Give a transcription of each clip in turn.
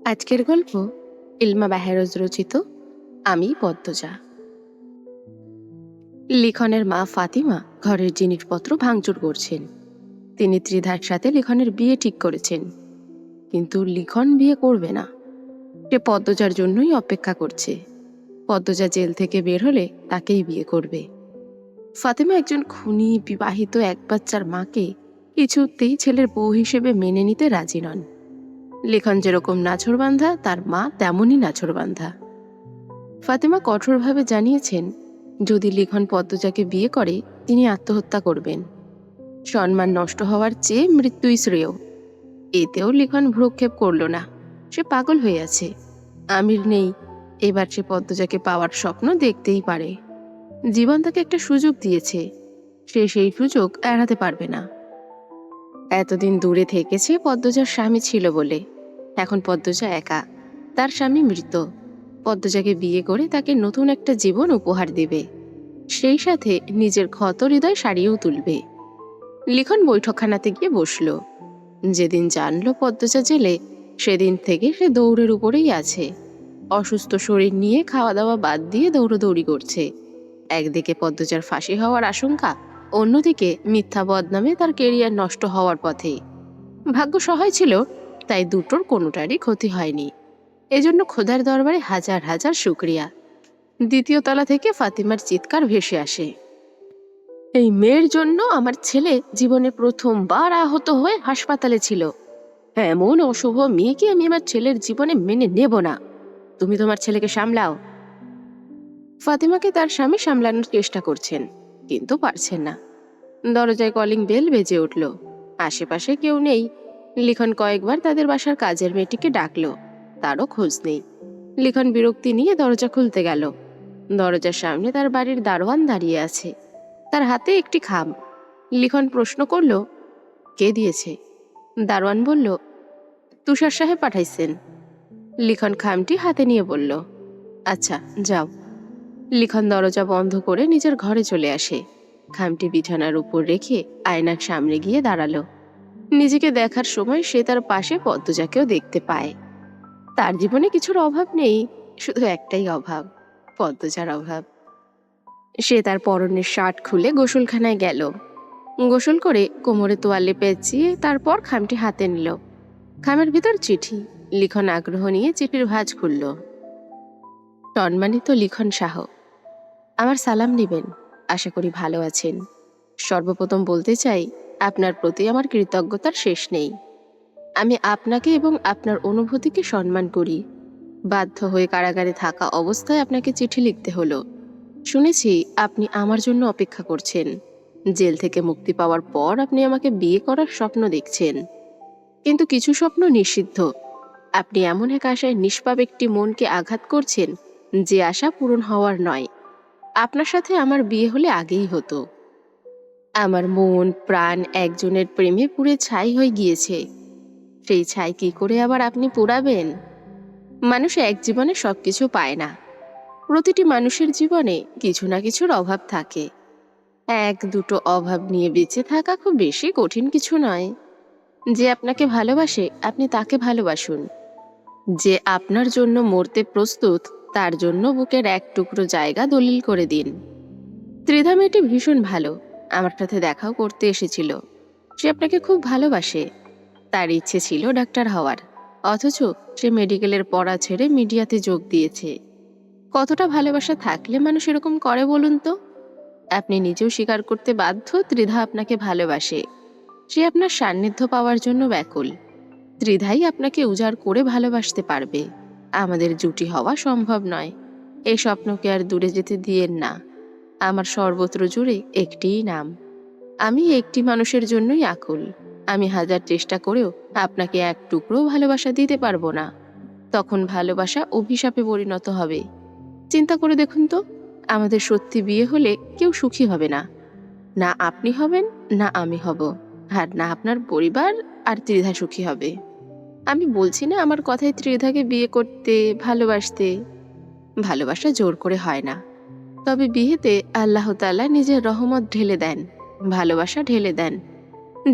আজকের গল্প ইলমা বেহেরোজ রচিত আমি পদ্মজা। লিখনের মা ফাতিমা ঘরের জিনিসপত্র ভাঙচুর করছেন। তিনি ত্রিধার সাথে লিখনের বিয়ে ঠিক করেছেন, কিন্তু লিখন বিয়ে করবে না। সে পদ্মজার জন্যই অপেক্ষা করছে। পদ্মজা জেল থেকে বের হলে তাকেই বিয়ে করবে। ফাতিমা একজন খুনি বিবাহিত এক বাচ্চার মাকে কিছুতেই ছেলের বউ হিসেবে মেনে নিতে রাজি নন। লিখন যেরকম নাছোড়বান্ধা, তার মা তেমনই নাছোড়বান্ধা। ফাতিমা কঠোরভাবে জানিয়েছেন, যদি লিখন পদ্মজাকে বিয়ে করে তিনি আত্মহত্যা করবেন। সম্মান নষ্ট হওয়ার চেয়ে মৃত্যুই শ্রেয়। এতেও লিখন ভ্রুক্ষেপ করল না। সে পাগল হয়ে আছে। আমির নেই, এবার সে পদ্মজাকে পাওয়ার স্বপ্ন দেখতেই পারে। জীবন তাকে একটা সুযোগ দিয়েছে, সে সেই সুযোগ এড়াতে পারবে না। এতদিন দূরে থেকেছে পদ্মজার স্বামী ছিল বলে। এখন পদ্মজা একা, তার স্বামী মৃত। পদ্মজাকে বিয়ে করে তাকে নতুন একটা জীবন উপহার দেবে, সেই সাথে নিজের ক্ষত হৃদয় সারিয়েও তুলবে। লিখন বৈঠকখানাতে গিয়ে বসল। যেদিন জানলো পদ্মজা জেলে, সেদিন থেকে সে দৌড়ের উপরেই আছে। অসুস্থ শরীর নিয়ে খাওয়া দাওয়া বাদ দিয়ে দৌড়দৌড়ি করছে। একদিকে পদ্মজার ফাঁসি হওয়ার আশঙ্কা, অন্যদিকে মিথ্যা বদনামে তার কেরিয়ার নষ্ট হওয়ার পথে। ভাগ্য সহায় ছিল, তাই দুটোর কোনোটারই ক্ষতি হয়নি। এজন্য খোদার দরবারে হাজার হাজার শুকরিয়া। দ্বিতীয় তলা থেকে ফাতিমার চিৎকার ভেসে আসে, এই মেয়ের জন্য আমার ছেলে জীবনে প্রথমবার আহত হয়ে হাসপাতালে ছিল। এমন অশুভ মেয়েকে আমি আমার ছেলের জীবনে মেনে নেব না। তুমি তোমার ছেলেকে সামলাও। ফাতিমাকে তার স্বামী সামলানোর চেষ্টা করছেন, কিন্তু পারছেন না। দরজায় কলিং বেল বেজে উঠল। আশেপাশে কেউ নেই। লিখন কয়েকবার তাদের বাসার কাজের মেয়েটিকে ডাকলো, তারও খোঁজ নেই। লিখন বিরক্তি নিয়ে দরজা খুলতে গেল। দরজার সামনে তার বাড়ির দারোয়ান দাঁড়িয়ে আছে, তার হাতে একটি খাম। লিখন প্রশ্ন করল, কে দিয়েছে? দারোয়ান বলল, তুষার সাহেব পাঠাইছেন। লিখন খামটি হাতে নিয়ে বলল, আচ্ছা যাও। লিখন দরজা বন্ধ করে নিজের ঘরে চলে আসে। খামটি বিছানার উপর রেখে আয়নার সামনে গিয়ে দাঁড়ালো। নিজেকে দেখার সময় সে তার পাশে পদ্মজাকেও দেখতে পায়। তার জীবনে কিছুর অভাব নেই, শুধু একটাই অভাব, পদ্মজার অভাব। সে তার পরনের শার্ট খুলে গোসলখানায় গেল। গোসল করে কোমরে তোয়ালে পেঁচিয়ে তারপর খামটি হাতে নিল। খামের ভিতর চিঠি। লিখন আগ্রহ নিয়ে চিঠির ভাঁজ খুলল। সম্মানিত লিখন শাহ, আমার সালাম নেবেন। আশা করি ভালো আছেন। সর্বপ্রথম বলতে চাই, আপনার প্রতি আমার কৃতজ্ঞতার শেষ নেই। আমি আপনাকে এবং আপনার অনুভূতিকে সম্মান করি। বাধ্য হয়ে কারাগারে থাকা অবস্থায় আপনাকে চিঠি লিখতে হলো। শুনেছি আপনি আমার জন্য অপেক্ষা করছেন। জেল থেকে মুক্তি পাওয়ার পর আপনি আমাকে বিয়ে করার স্বপ্ন দেখছেন, কিন্তু কিছু স্বপ্ন নিষিদ্ধ। আপনি এমন এক আশায় নিষ্পাপ একটি মনকে আঘাত করছেন, যে আশা পূরণ হওয়ার নয়। আপনার সাথে আমার বিয়ে হলে আগেই হতো। আমার মন প্রাণ একজনের প্রেমে পুড়ে ছাই হয়ে গিয়েছে। সেই ছাই কি করে আবার আপনি পোড়াবেন? মানুষ এক জীবনে সবকিছু পায় না। প্রতিটি মানুষের জীবনে কিছু না কিছুর অভাব থাকে। এক দুটো অভাব নিয়ে বেঁচে থাকা খুব বেশি কঠিন কিছু নয়। যে আপনাকে ভালোবাসে আপনি তাকে ভালোবাসুন। যে আপনার জন্য মরতে প্রস্তুত, তার জন্য বুকের এক টুকরো জায়গা দলিল করে দিন। ত্রিধা মেয়েটি ভীষণ ভালো, আমার সাথে দেখাও করতে এসেছিল। সে আপনাকে খুব ভালোবাসে। তার ইচ্ছে ছিল ডাক্তার হওয়ার, অথচ সে মেডিকেলের পড়া ছেড়ে মিডিয়াতে যোগ দিয়েছে। কতটা ভালোবাসা থাকলে মানুষ এরকম করে বলুন তো? আপনি নিজেও স্বীকার করতে বাধ্য, ত্রিধা আপনাকে ভালোবাসে। সে আপনার সান্নিধ্য পাওয়ার জন্য ব্যাকুল। ত্রিধাই আপনাকে উজাড় করে ভালোবাসতে পারবে। আমাদের জুটি হওয়া সম্ভব নয়। এই স্বপ্নকে আর দূরে যেতে দিয়েন না। আমার সর্বত্র জুড়ে একটিই নাম। আমি একটি মানুষের জন্যই আকুল। আমি হাজার চেষ্টা করেও আপনাকে এক টুকরো ভালোবাসা দিতে পারবো না। তখন ভালোবাসা অভিশাপে পরিণত হবে। চিন্তা করে দেখুন তো, আমাদের সত্যি বিয়ে হলে কেউ সুখী হবে না। না আপনি হবেন, না আমি হব, আর না আপনার পরিবার আর ত্রিধা সুখী হবে। আমি বলছি না আমার কথায় ত্রিধাকে বিয়ে করতে, ভালোবাসতে। ভালোবাসা জোর করে হয় না, তবে বিয়েতে আল্লাহ তাআলা নিজের রহমত ঢেলে দেন, ভালোবাসা ঢেলে দেন।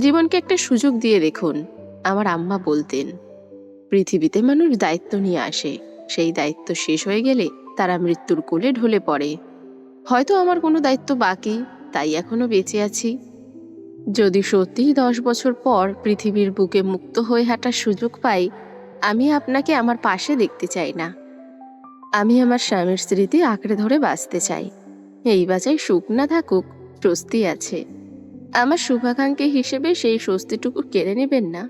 জীবনকে একটা সুযোগ দিয়ে দেখুন। আমার আম্মা বলতেন, পৃথিবীতে মানুষ দায়িত্ব নিয়ে আসে, সেই দায়িত্ব শেষ হয়ে গেলে তারা মৃত্যুর কোলে ঢলে পড়ে। হয়তো আমার কোনো দায়িত্ব বাকি, তাই এখনো বেঁচে আছি। যদি সত্যিই 10 বছর পর পৃথিবীর বুকে মুক্ত হয়ে হাঁটার সুযোগ পাই, আমি আপনাকে আমার পাশে দেখতে চাই না। আমি আমার স্বামীর স্মৃতি আঁকড়ে ধরে বাঁচতে চাই। এই বাঁচায় সুখ না থাকুক, স্বস্তি আছে। আমার শুভাকাঙ্ক্ষী হিসেবে সেই স্বস্তিটুকু কেড়ে নেবেন না।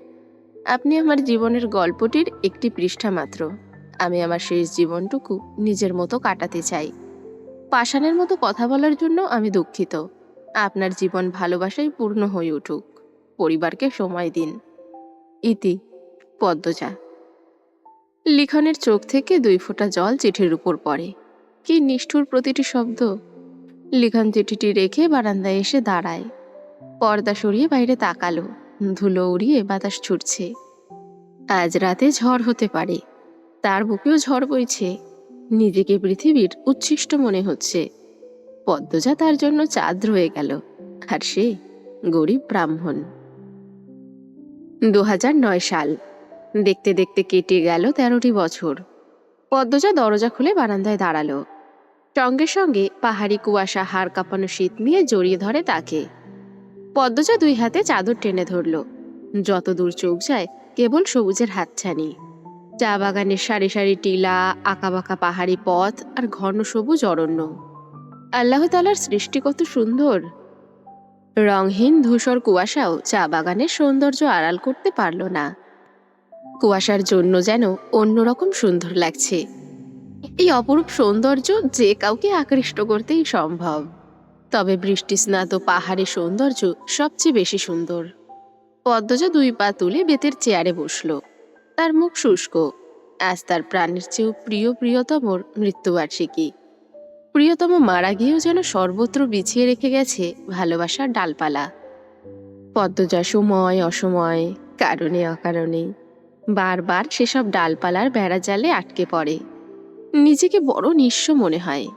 আপনি আমার জীবনের গল্পটির একটি পৃষ্ঠা মাত্র। আমি আমার শেষ জীবনটুকু নিজের মতো কাটাতে চাই। পাষাণের মতো কথা বলার জন্য আমি দুঃখিত। আপনার জীবন ভালোবাসায় পূর্ণ হয়ে উঠুক। পরিবারকে সময় দিন। ইতি, পদ্মজা। লিখনের চোখ থেকে 2 ফোঁটা জল চিঠির উপর পড়ে। কি নিষ্ঠুর প্রতিটি শব্দ! লিখন চিঠিটি রেখে বারান্দায় এসে দাঁড়ায়। পর্দা সরিয়ে বাইরে তাকালো। ধুলো উড়িয়ে বাতাস ছুটছে। আজ রাতে ঝড় হতে পারে। তার বুকেও ঝড় বইছে। নিজেকে পৃথিবীর উচ্ছিষ্ট মনে হচ্ছে। পদ্মজা তার জন্য চাঁদ রয়ে গেল, আর সে গরিব ব্রাহ্মণ। 2009 সাল। দেখতে দেখতে কেটে গেল 13টি বছর। পদ্মজা দরজা খুলে বারান্দায় দাঁড়ালো। সঙ্গে সঙ্গে পাহাড়ি কুয়াশা হাড় কাঁপানো শীত নিয়ে জড়িয়ে ধরে তাকে। পদ্মজা 2 হাতে চাদর টেনে ধরল। যত দূর চোখ যায় কেবল সবুজের হাতছানি। চা বাগানের সারি সারি টিলা, আঁকাবাঁকা পাহাড়ি পথ আর ঘন সবুজ অরণ্য। আল্লাহ তাআলার সৃষ্টি কত সুন্দর! রংহীন ধূসর কুয়াশাও চা বাগানের সৌন্দর্য আড়াল করতে পারল না। কুয়াশার জন্য যেন অন্যরকম সুন্দর লাগছে। এই অপরূপ সৌন্দর্য যে কাউকে আকৃষ্ট করতেই সম্ভব। তবে বৃষ্টি স্নাত পাহাড়ি সৌন্দর্য সবচেয়ে বেশি সুন্দর। পদ্মজা 2 পা তুলে বেতের চেয়ারে বসল। তার মুখ শুষ্ক। আজ তার প্রাণের চেয়েও প্রিয়তমর মৃত্যুবার্ষিকী। প্রিয়তম মারা গিয়েও যেন সর্বত্র বিছিয়ে রেখে গেছে ভালোবাসার ডালপালা। পদ্মজা সময় অসময়, কারণে অকারণে বারবার সেসব ডালপালার বেড়াজালে আটকে পড়ে। নিজেকে বড় নিঃস্ব মনে হয়।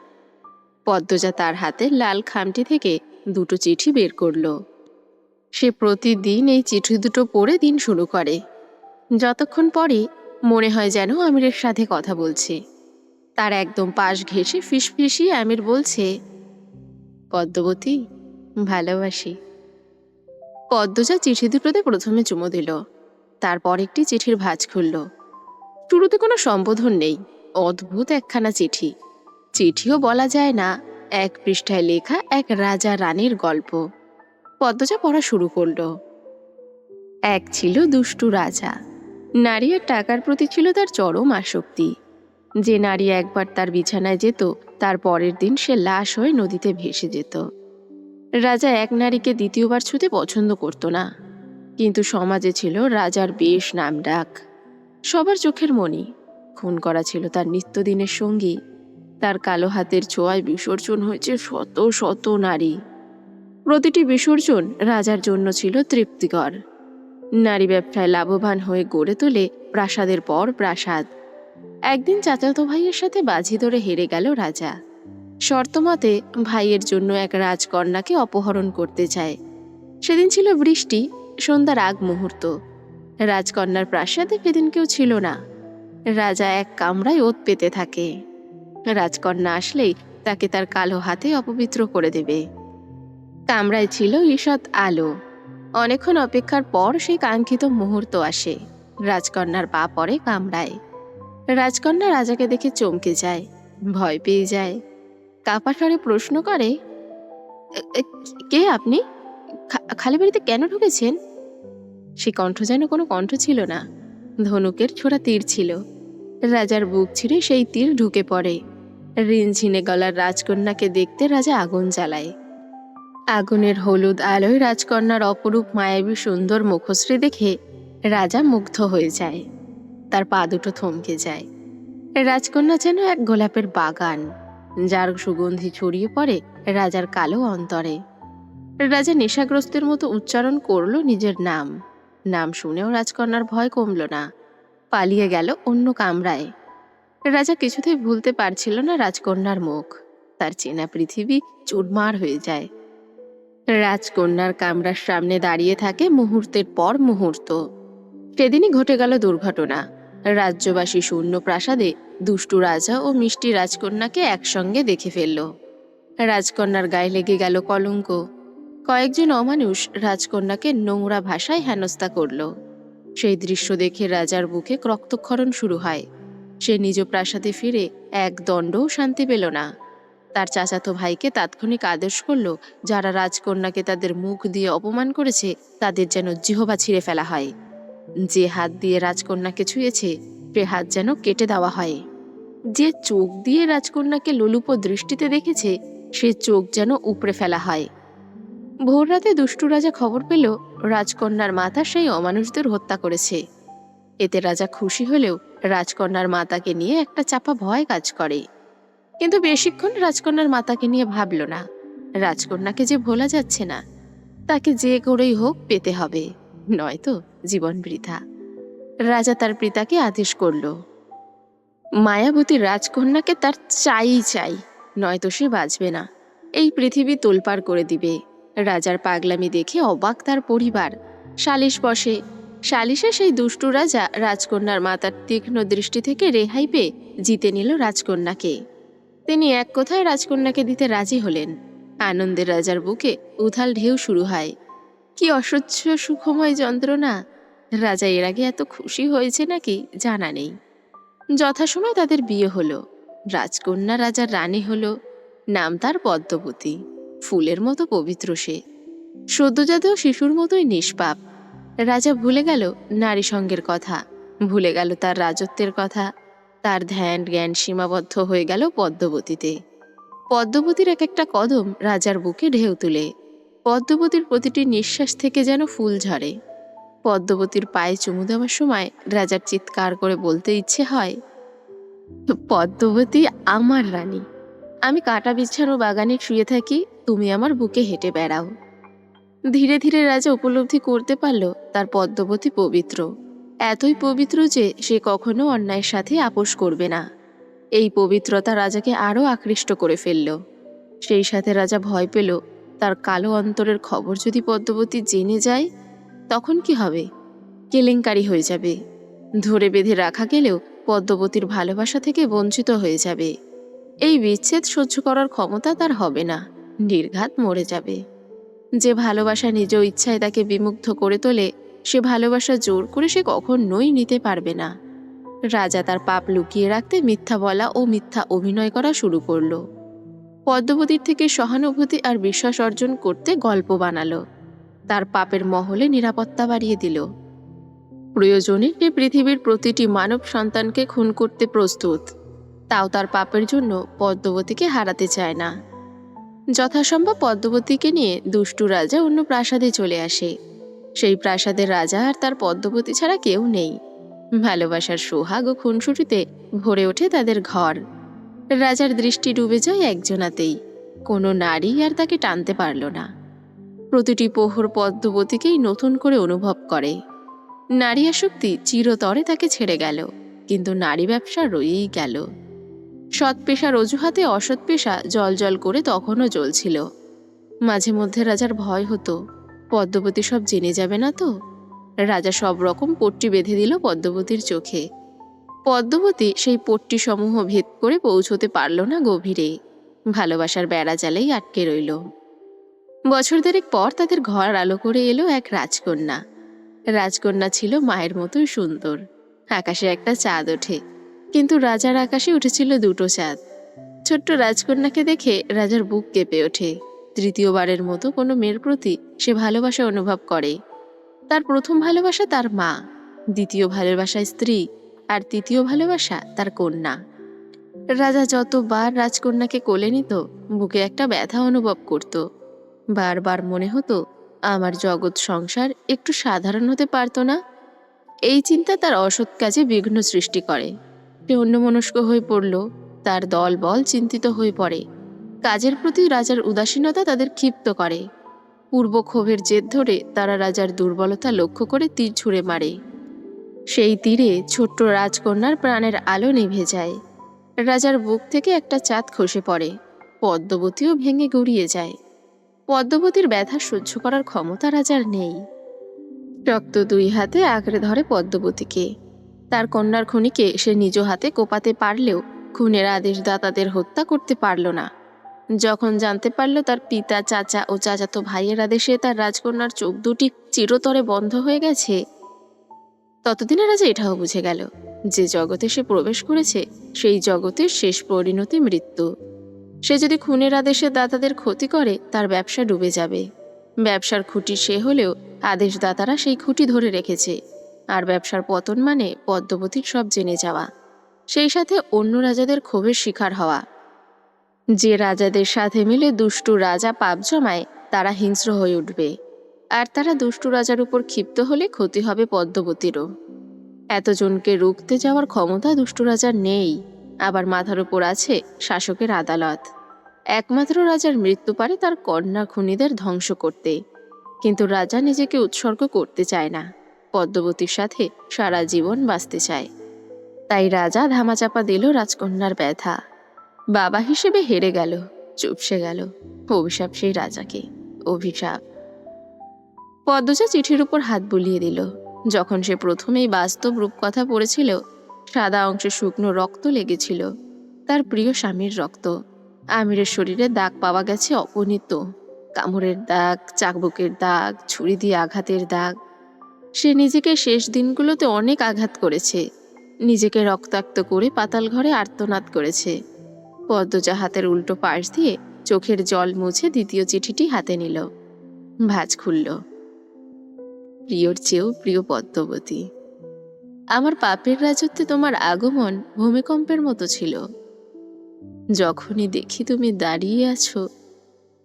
পদ্মজা তার হাতের লাল খামটি থেকে 2টো চিঠি বের করল। সে প্রতিদিন এই চিঠি দুটো পড়ে দিন শুরু করে। যতক্ষণ পরে মনে হয় যেন আমিরের সাথে কথা বলছে। তার একদম পাশ ঘেঁষে ফিসফিসিয়ে আমির বলছে, পদ্মবতী, ভালোবাসি। পদ্মজা চিঠি দুটোতে প্রথমে চুমো দিল। তারপর একটি চিঠির ভাঁজ খুলল। শুরুতে কোনো সম্বোধন নেই। অদ্ভুত একখানা চিঠি। চিঠিও বলা যায় না, 1 পৃষ্ঠায় লেখা এক রাজা রানীর গল্প। পদ্মজা পড়া শুরু করল। এক ছিল দুষ্টু রাজা। নারী আর টাকার প্রতি ছিল তার চরম আসক্তি। যে নারী একবার তার বিছানায় যেত, তার পরের দিন সে লাশ হয়ে নদীতে ভেসে যেত। রাজা এক নারীকে দ্বিতীয়বার ছুঁতে পছন্দ করত না, কিন্তু সমাজে ছিল রাজার বেশ নামডাক। সবার চোখের মণি। খুন করা ছিল তার নিত্যদিনের সঙ্গী। তার কালো হাতের ছোঁয়ায় বিসর্জন হয়েছে শত শত নারী। প্রতিটি বিসর্জন রাজার জন্য ছিল তৃপ্তিকর। নারী ব্যবসায় লাভবান হয়ে গড়ে তোলে প্রাসাদের পর প্রাসাদ। একদিন চাচাতো ভাইয়ের সাথে বাজি ধরে হেরে গেল রাজা। শর্তমতে ভাইয়ের জন্য এক রাজকন্যাকে অপহরণ করতে চায়। সেদিন ছিল বৃষ্টি, সন্ধ্যার আগ মুহূর্ত। রাজকন্যার প্রাসাদে সেদিন কেউ ছিল না। রাজা এক কামরায় ওত পেতে থাকে। রাজকন্যা আসলেই তাকে তার কালো হাতে অপবিত্র করে দেবে। কামরায় ছিল ঈষৎ আলো। অনেকক্ষণ অপেক্ষার পর সেই কাঙ্ক্ষিত মুহূর্ত আসে। রাজকন্যার পা পড়ে কামরায়। রাজকন্যা রাজাকে দেখে চমকে যায়, ভয় পেয়ে যায়। কাঁপা স্বরে প্রশ্ন করে, কে আপনি? খালি বাড়িতে কেন ঢুকেছেন? সে কণ্ঠ যেন কোনো কণ্ঠ ছিল না, ধনুকের ছোড়া তীর ছিল। রাজার বুক ছিঁড়ে সেই তীর ঢুকে পড়ে। রিনঝিনে গলার রাজকন্যাকে দেখতে রাজা আগুন জ্বালায়। আগুনের হলুদ আলোয় রাজকন্যার অপরূপ মায়াবী সুন্দর মুখশ্রী দেখে রাজা মুগ্ধ হয়ে যায়। তার পা দুটো থমকে যায়। রাজকন্যা যেন এক গোলাপের বাগান, যার সুগন্ধি ছড়িয়ে পড়ে রাজার কালো অন্তরে। রাজা নেশাগ্রস্তের মতো উচ্চারণ করল নিজের নাম। নাম শুনেও রাজকন্যার ভয় কমল না। পালিয়ে গেল অন্য কামরায়। রাজা কিছুতেই ভুলতে পারছিল না রাজকন্যার মুখ। তার চেনা পৃথিবী চুরমার হয়ে যায়। রাজকন্যার কামরার সামনে দাঁড়িয়ে থাকে মুহূর্তের পর মুহূর্ত। সেদিনই ঘটে গেল দুর্ঘটনা। রাজ্যবাসী শূন্য প্রাসাদে দুষ্টু রাজা ও মিষ্টি রাজকন্যাকে একসঙ্গে দেখে ফেলল। রাজকন্যার গায়ে লেগে গেল কলঙ্ক। কয়েকজন অমানুষ রাজকন্যাকে নোংরা ভাষায় হেনস্থা করল। সেই দৃশ্য দেখে রাজার বুকে রক্তক্ষরণ শুরু হয়। সে নিজ প্রাসাদে ফিরে এক দণ্ডও শান্তি পেল না। তার চাচাতো ভাইকে তাৎক্ষণিক আদেশ করল, যারা রাজকন্যাকে তাদের মুখ দিয়ে অপমান করেছে তাদের যেন জিহবা ছিঁড়ে ফেলা হয়। যে হাত দিয়ে রাজকন্যাকে ছুঁয়েছে সে হাত যেন কেটে দেওয়া হয়। যে চোখ দিয়ে রাজকন্যাকে লোলুপ দৃষ্টিতে দেখেছে সে চোখ যেন উপড়ে ফেলা হয়। ভোররাতে দুষ্টু রাজা খবর পেল রাজকন্যার মাতা সেই অমানুষদের হত্যা করেছে। এতে রাজা খুশি হলেও রাজকন্যার মাতাকে নিয়ে একটা চাপা ভয় কাজ করে। কিন্তু বেশিক্ষণ রাজকন্যার মাতাকে নিয়ে ভাবল না। রাজকন্যাকে যে ভোলা যাচ্ছে না, তাকে যে করেই হোক পেতে হবে, নয়তো জীবন বৃথা। রাজা তার পিতাকে আদেশ করল, মায়াবতী রাজকন্যাকে তার চাই, নয়তো সে বাঁচবে না। এই পৃথিবী তোলপাড় করে দিবে। রাজার পাগলামি দেখে অবাক তার পরিবার। সালিশ বসে। সালিশে সেই দুষ্টু রাজা রাজকন্যার মাতার তীক্ষ্ণ দৃষ্টি থেকে রেহাই পেয়ে জিতে নিল রাজকন্যাকে। তিনি এক কথায় রাজকন্যাকে দিতে রাজি হলেন। আনন্দে রাজার বুকে উথাল ঢেউ শুরু হয়। কি অসহ্য সুখময় যন্ত্রণা! রাজা এর আগে এত খুশি হয়েছে নাকি জানা নেই। যথাসময় তাদের বিয়ে হলো। রাজকন্যা রাজার রানী হলো। নাম তার পদ্মবতী। ফুলের মতো পবিত্র সে, সদ্যজাত শিশুর মতোই নিষ্পাপ। রাজা ভুলে গেল নারী সঙ্গের কথা, ভুলে গেল তার রাজত্বের কথা। তার ধ্যান জ্ঞান সীমাবদ্ধ হয়ে গেল পদ্মবতীতে। পদ্মবতীর এক একটা কদম রাজার বুকে ঢেউ তুলে। পদ্মবতীর প্রতিটি নিঃশ্বাস থেকে যেন ফুল ঝরে। পদ্মবতীর পায়ে চুমু দেওয়ার সময় রাজার চিৎকার করে বলতে ইচ্ছে হয়, পদ্মবতী আমার রানী, আমি কাটা বিছানো বাগানে শুয়ে থাকি, তুমি আমার বুকে হেঁটে বেড়াও। ধীরে ধীরে রাজা উপলব্ধি করতে পারল তার পদ্মবতী পবিত্র, এতই পবিত্র যে সে কখনো অন্যায়ের সাথে আপোষ করবে না। এই পবিত্রতা রাজাকে আরও আকৃষ্ট করে ফেলল। সেই সাথে রাজা ভয় পেল, তার কালো অন্তরের খবর যদি পদ্মবতী জেনে যায় তখন কি হবে? কেলেঙ্কারি হয়ে যাবে। ধরে বেঁধে রাখা গেলেও পদ্মবতীর ভালোবাসা থেকে বঞ্চিত হয়ে যাবে। এই বিচ্ছেদ সহ্য করার ক্ষমতা তার হবে না, নির্ঘাত মরে যাবে। যে ভালোবাসা নিজ ইচ্ছায় তাকে বিমুগ্ধ করে তোলে, সে ভালোবাসা জোর করে সে কখনোই নিতে পারবে না। রাজা তার পাপ লুকিয়ে রাখতে মিথ্যা বলা ও মিথ্যা অভিনয় করা শুরু করল। পদ্মবতীর থেকে সহানুভূতি আর বিশ্বাস অর্জন করতে গল্প বানালো। তার পাপের মহলে নিরাপত্তা বাড়িয়ে দিল। প্রয়োজনে সে পৃথিবীর প্রতিটি মানব সন্তানকে খুন করতে প্রস্তুত, তাও তার পাপের জন্য পদ্মবতীকে হারাতে চায় না। যথাসম্ভব পদ্মবতীকে নিয়ে দুষ্টু রাজা অন্য প্রাসাদে চলে আসে। সেই প্রাসাদের রাজা আর তার পদ্মবতী ছাড়া কেউ নেই। ভালোবাসার সোহাগ ও খুনসুটিতে ভরে ওঠে তাদের ঘর। রাজার দৃষ্টি ডুবে যায় একজনাতেই। কোনো নারী আর তাকে টানতে পারল না। প্রতিটি প্রহর পদ্মবতীকেই নতুন করে অনুভব করে। নারী আসক্তি চিরতরে তাকে ছেড়ে গেল, কিন্তু নারী ব্যবসা রয়েই গেল। সৎ পেশার অজুহাতে অসৎ পেশা জল করে তখনও জ্বলছিল। মাঝে মধ্যে রাজার ভয় হতো, পদ্মবতী সব জেনে যাবে না তো। রাজা সব রকম পট্টি বেঁধে দিল পদ্মবতীর চোখে। পদ্মবতী সেই পট্টি সমূহ ভেদ করে পৌঁছতে পারল না গভীরে। ভালোবাসার বেড়া জালেই আটকে রইল। বছর দেড়েক পর তাদের ঘর আলো করে এলো এক রাজকন্যা। রাজকন্যা ছিল মায়ের মতোই সুন্দর। আকাশে একটা চাঁদ ওঠে, কিন্তু রাজার আকাশে উঠেছিল দুটো চাঁদ। ছোট্ট রাজকন্যাকে দেখে রাজার বুক কেঁপে ওঠে। তৃতীয়বারের মতো কোনো মেয়ের প্রতি সে ভালোবাসা অনুভব করে। তার প্রথম ভালোবাসা তার মা, দ্বিতীয় ভালোবাসা স্ত্রী, আর তৃতীয় ভালোবাসা তার কন্যা। রাজা যতবার রাজকন্যাকে কোলে নিত বুকে একটা ব্যথা অনুভব করত। বারবার মনে হতো, আমার জগৎ সংসার একটু সাধারণ হতে পারত না। এই চিন্তা তার অসৎ কাজে বিঘ্ন সৃষ্টি করে। সে অন্যমনস্ক হয়ে পড়ল। তার দল বল চিন্তিত হয়ে পড়ে। কাজের প্রতি রাজার উদাসীনতা তাদের ক্ষিপ্ত করে। পূর্ব ক্ষোভের জেদ ধরে তারা রাজার দুর্বলতা লক্ষ্য করে তীর ছুঁড়ে মারে। সেই তীরে ছোট্ট রাজকন্যার প্রাণের আলো নিভে যায়। রাজার বুক থেকে একটা চাঁদ খসে পড়ে। পদ্মবতীও ভেঙে গড়িয়ে যায়। পদ্মবতীর ব্যথা সহ্য করার ক্ষমতা রাজার নেই। রক্ত দুই হাতে আঁকড়ে ধরে পদ্মবতীকে। তার কন্যার খুনিকে সে নিজ হাতে কোপাতে পারলেও খুনের আদেশদাতাদের হত্যা করতে পারল না। যখন জানতে পারল তার পিতা, চাচা ও চাচাতো ভাইয়ের আদেশে তার রাজকন্যার চোখ দুটি চিরতরে বন্ধ হয়ে গেছে, ততদিনে রাজা এটাও বুঝে গেল যে জগতে সে প্রবেশ করেছে সেই জগতের শেষ পরিণতি মৃত্যু। সে যদি খুনের আদেশে দাতাদের ক্ষতি করে তার ব্যবসা ডুবে যাবে। ব্যবসার খুঁটি সে হলেও আদেশদাতারা সেই খুঁটি ধরে রেখেছে, আর ব্যবসার পতন মানে পদ্মবতীর সব জেনে যাওয়া, সেই সাথে অন্য রাজাদের ক্ষোভের শিকার হওয়া। যে রাজাদের সাথে মিলে দুষ্টু রাজা পাপ জমায় তারা হিংস্র হয়ে উঠবে, আর তারা দুষ্টু রাজার উপর ক্ষিপ্ত হলে ক্ষতি হবে পদ্মবতীরও। এতজনকে রুখতে যাওয়ার ক্ষমতা দুষ্টু রাজার নেই, আবার মাথার উপর আছে শাসকের আদালত। একমাত্র রাজার মৃত্যু পারে তার কন্যা খুনিদের ধ্বংস করতে, কিন্তু রাজা নিজেকে উৎসর্গ করতে চায় না, পদ্মবতীর সাথে সারা জীবন বাঁচতে চায়। তাই রাজা ধামাচাপা দিল রাজকন্যার ব্যথা। বাবা হিসেবে হেরে গেল, চুপসে গেল। অভিশাপ সেই রাজাকে, অভিশাপ। পদ্মজা চিঠির উপর হাত বুলিয়ে দিল। যখন সে প্রথমেই বাস্তব রূপকথা পড়েছিল, সাদা অংশে শুকনো রক্ত লেগেছিল, তার প্রিয় স্বামীর রক্ত। আমিরের শরীরে দাগ পাওয়া গেছে অপনীত, কামড়ের দাগ, চাকবুকের দাগ, ছুরি দিয়ে আঘাতের দাগ। সে নিজেকে শেষ দিনগুলোতে অনেক আঘাত করেছে, নিজেকে রক্তাক্ত করে পাতাল ঘরে আর্তনাদ করেছে। পদ্মজা হাতের উল্টো পাশ দিয়ে চোখের জল মুছে দ্বিতীয় চিঠিটি হাতে নিল, ভাঁজ খুলল। প্রিয়র চেয়েও প্রিয় পদ্মবতী, আমার পাপের রাজত্বে তোমার আগমন ভূমিকম্পের মতো ছিল। যখনই দেখি তুমি দাঁড়িয়ে আছো,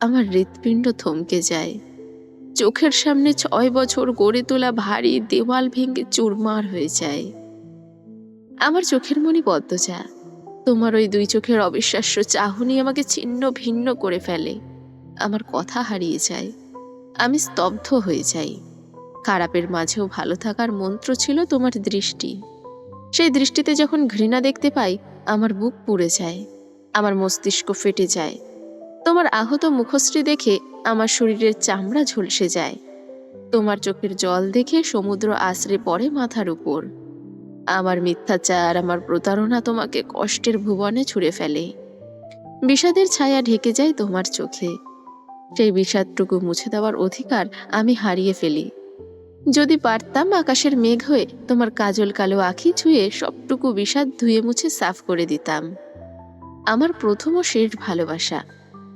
আমার হৃৎপিণ্ড থমকে যায়। চোখের সামনে 6 বছর গড়ে তোলা ভারী দেওয়াল ভেঙে চুরমার হয়ে যায়। আমার চোখের মণি পদ্মজা, তোমার ওই 2 চোখের অবিশ্বাস্য চাহনি আমাকে ছিন্ন ভিন্ন করে ফেলে। আমার কথা হারিয়ে যায়, আমি স্তব্ধ হয়ে যাই। খারাপের মাঝেও ভালো থাকার মন্ত্র ছিল তোমার দৃষ্টি। সেই দৃষ্টিতে যখন ঘৃণা দেখতে পাই, আমার বুক পুড়ে যায়, আমার মস্তিষ্ক ফেটে যায়। তোমার আহত মুখশ্রী দেখে আমার শরীরের চামড়া ঝলসে যায়। তোমার চোখের জল দেখে সমুদ্র আছড়ে পড়ে মাথার উপর। আমার মিথ্যাচার, আমার প্রতারণা তোমাকে কষ্টের ভুবনে ছুঁড়ে ফেলে। বিষাদের ছায়া ঢেকে যায় তোমার চোখে। সেই বিষাদটুকু মুছে দেওয়ার অধিকার আমি হারিয়ে ফেলি। যদি পারতাম আকাশের মেঘ হয়ে তোমার কাজল কালো আঁখি ছুঁয়ে সবটুকু বিষাদ ধুয়ে মুছে সাফ করে দিতাম। আমার প্রথম ও শেষ ভালোবাসা,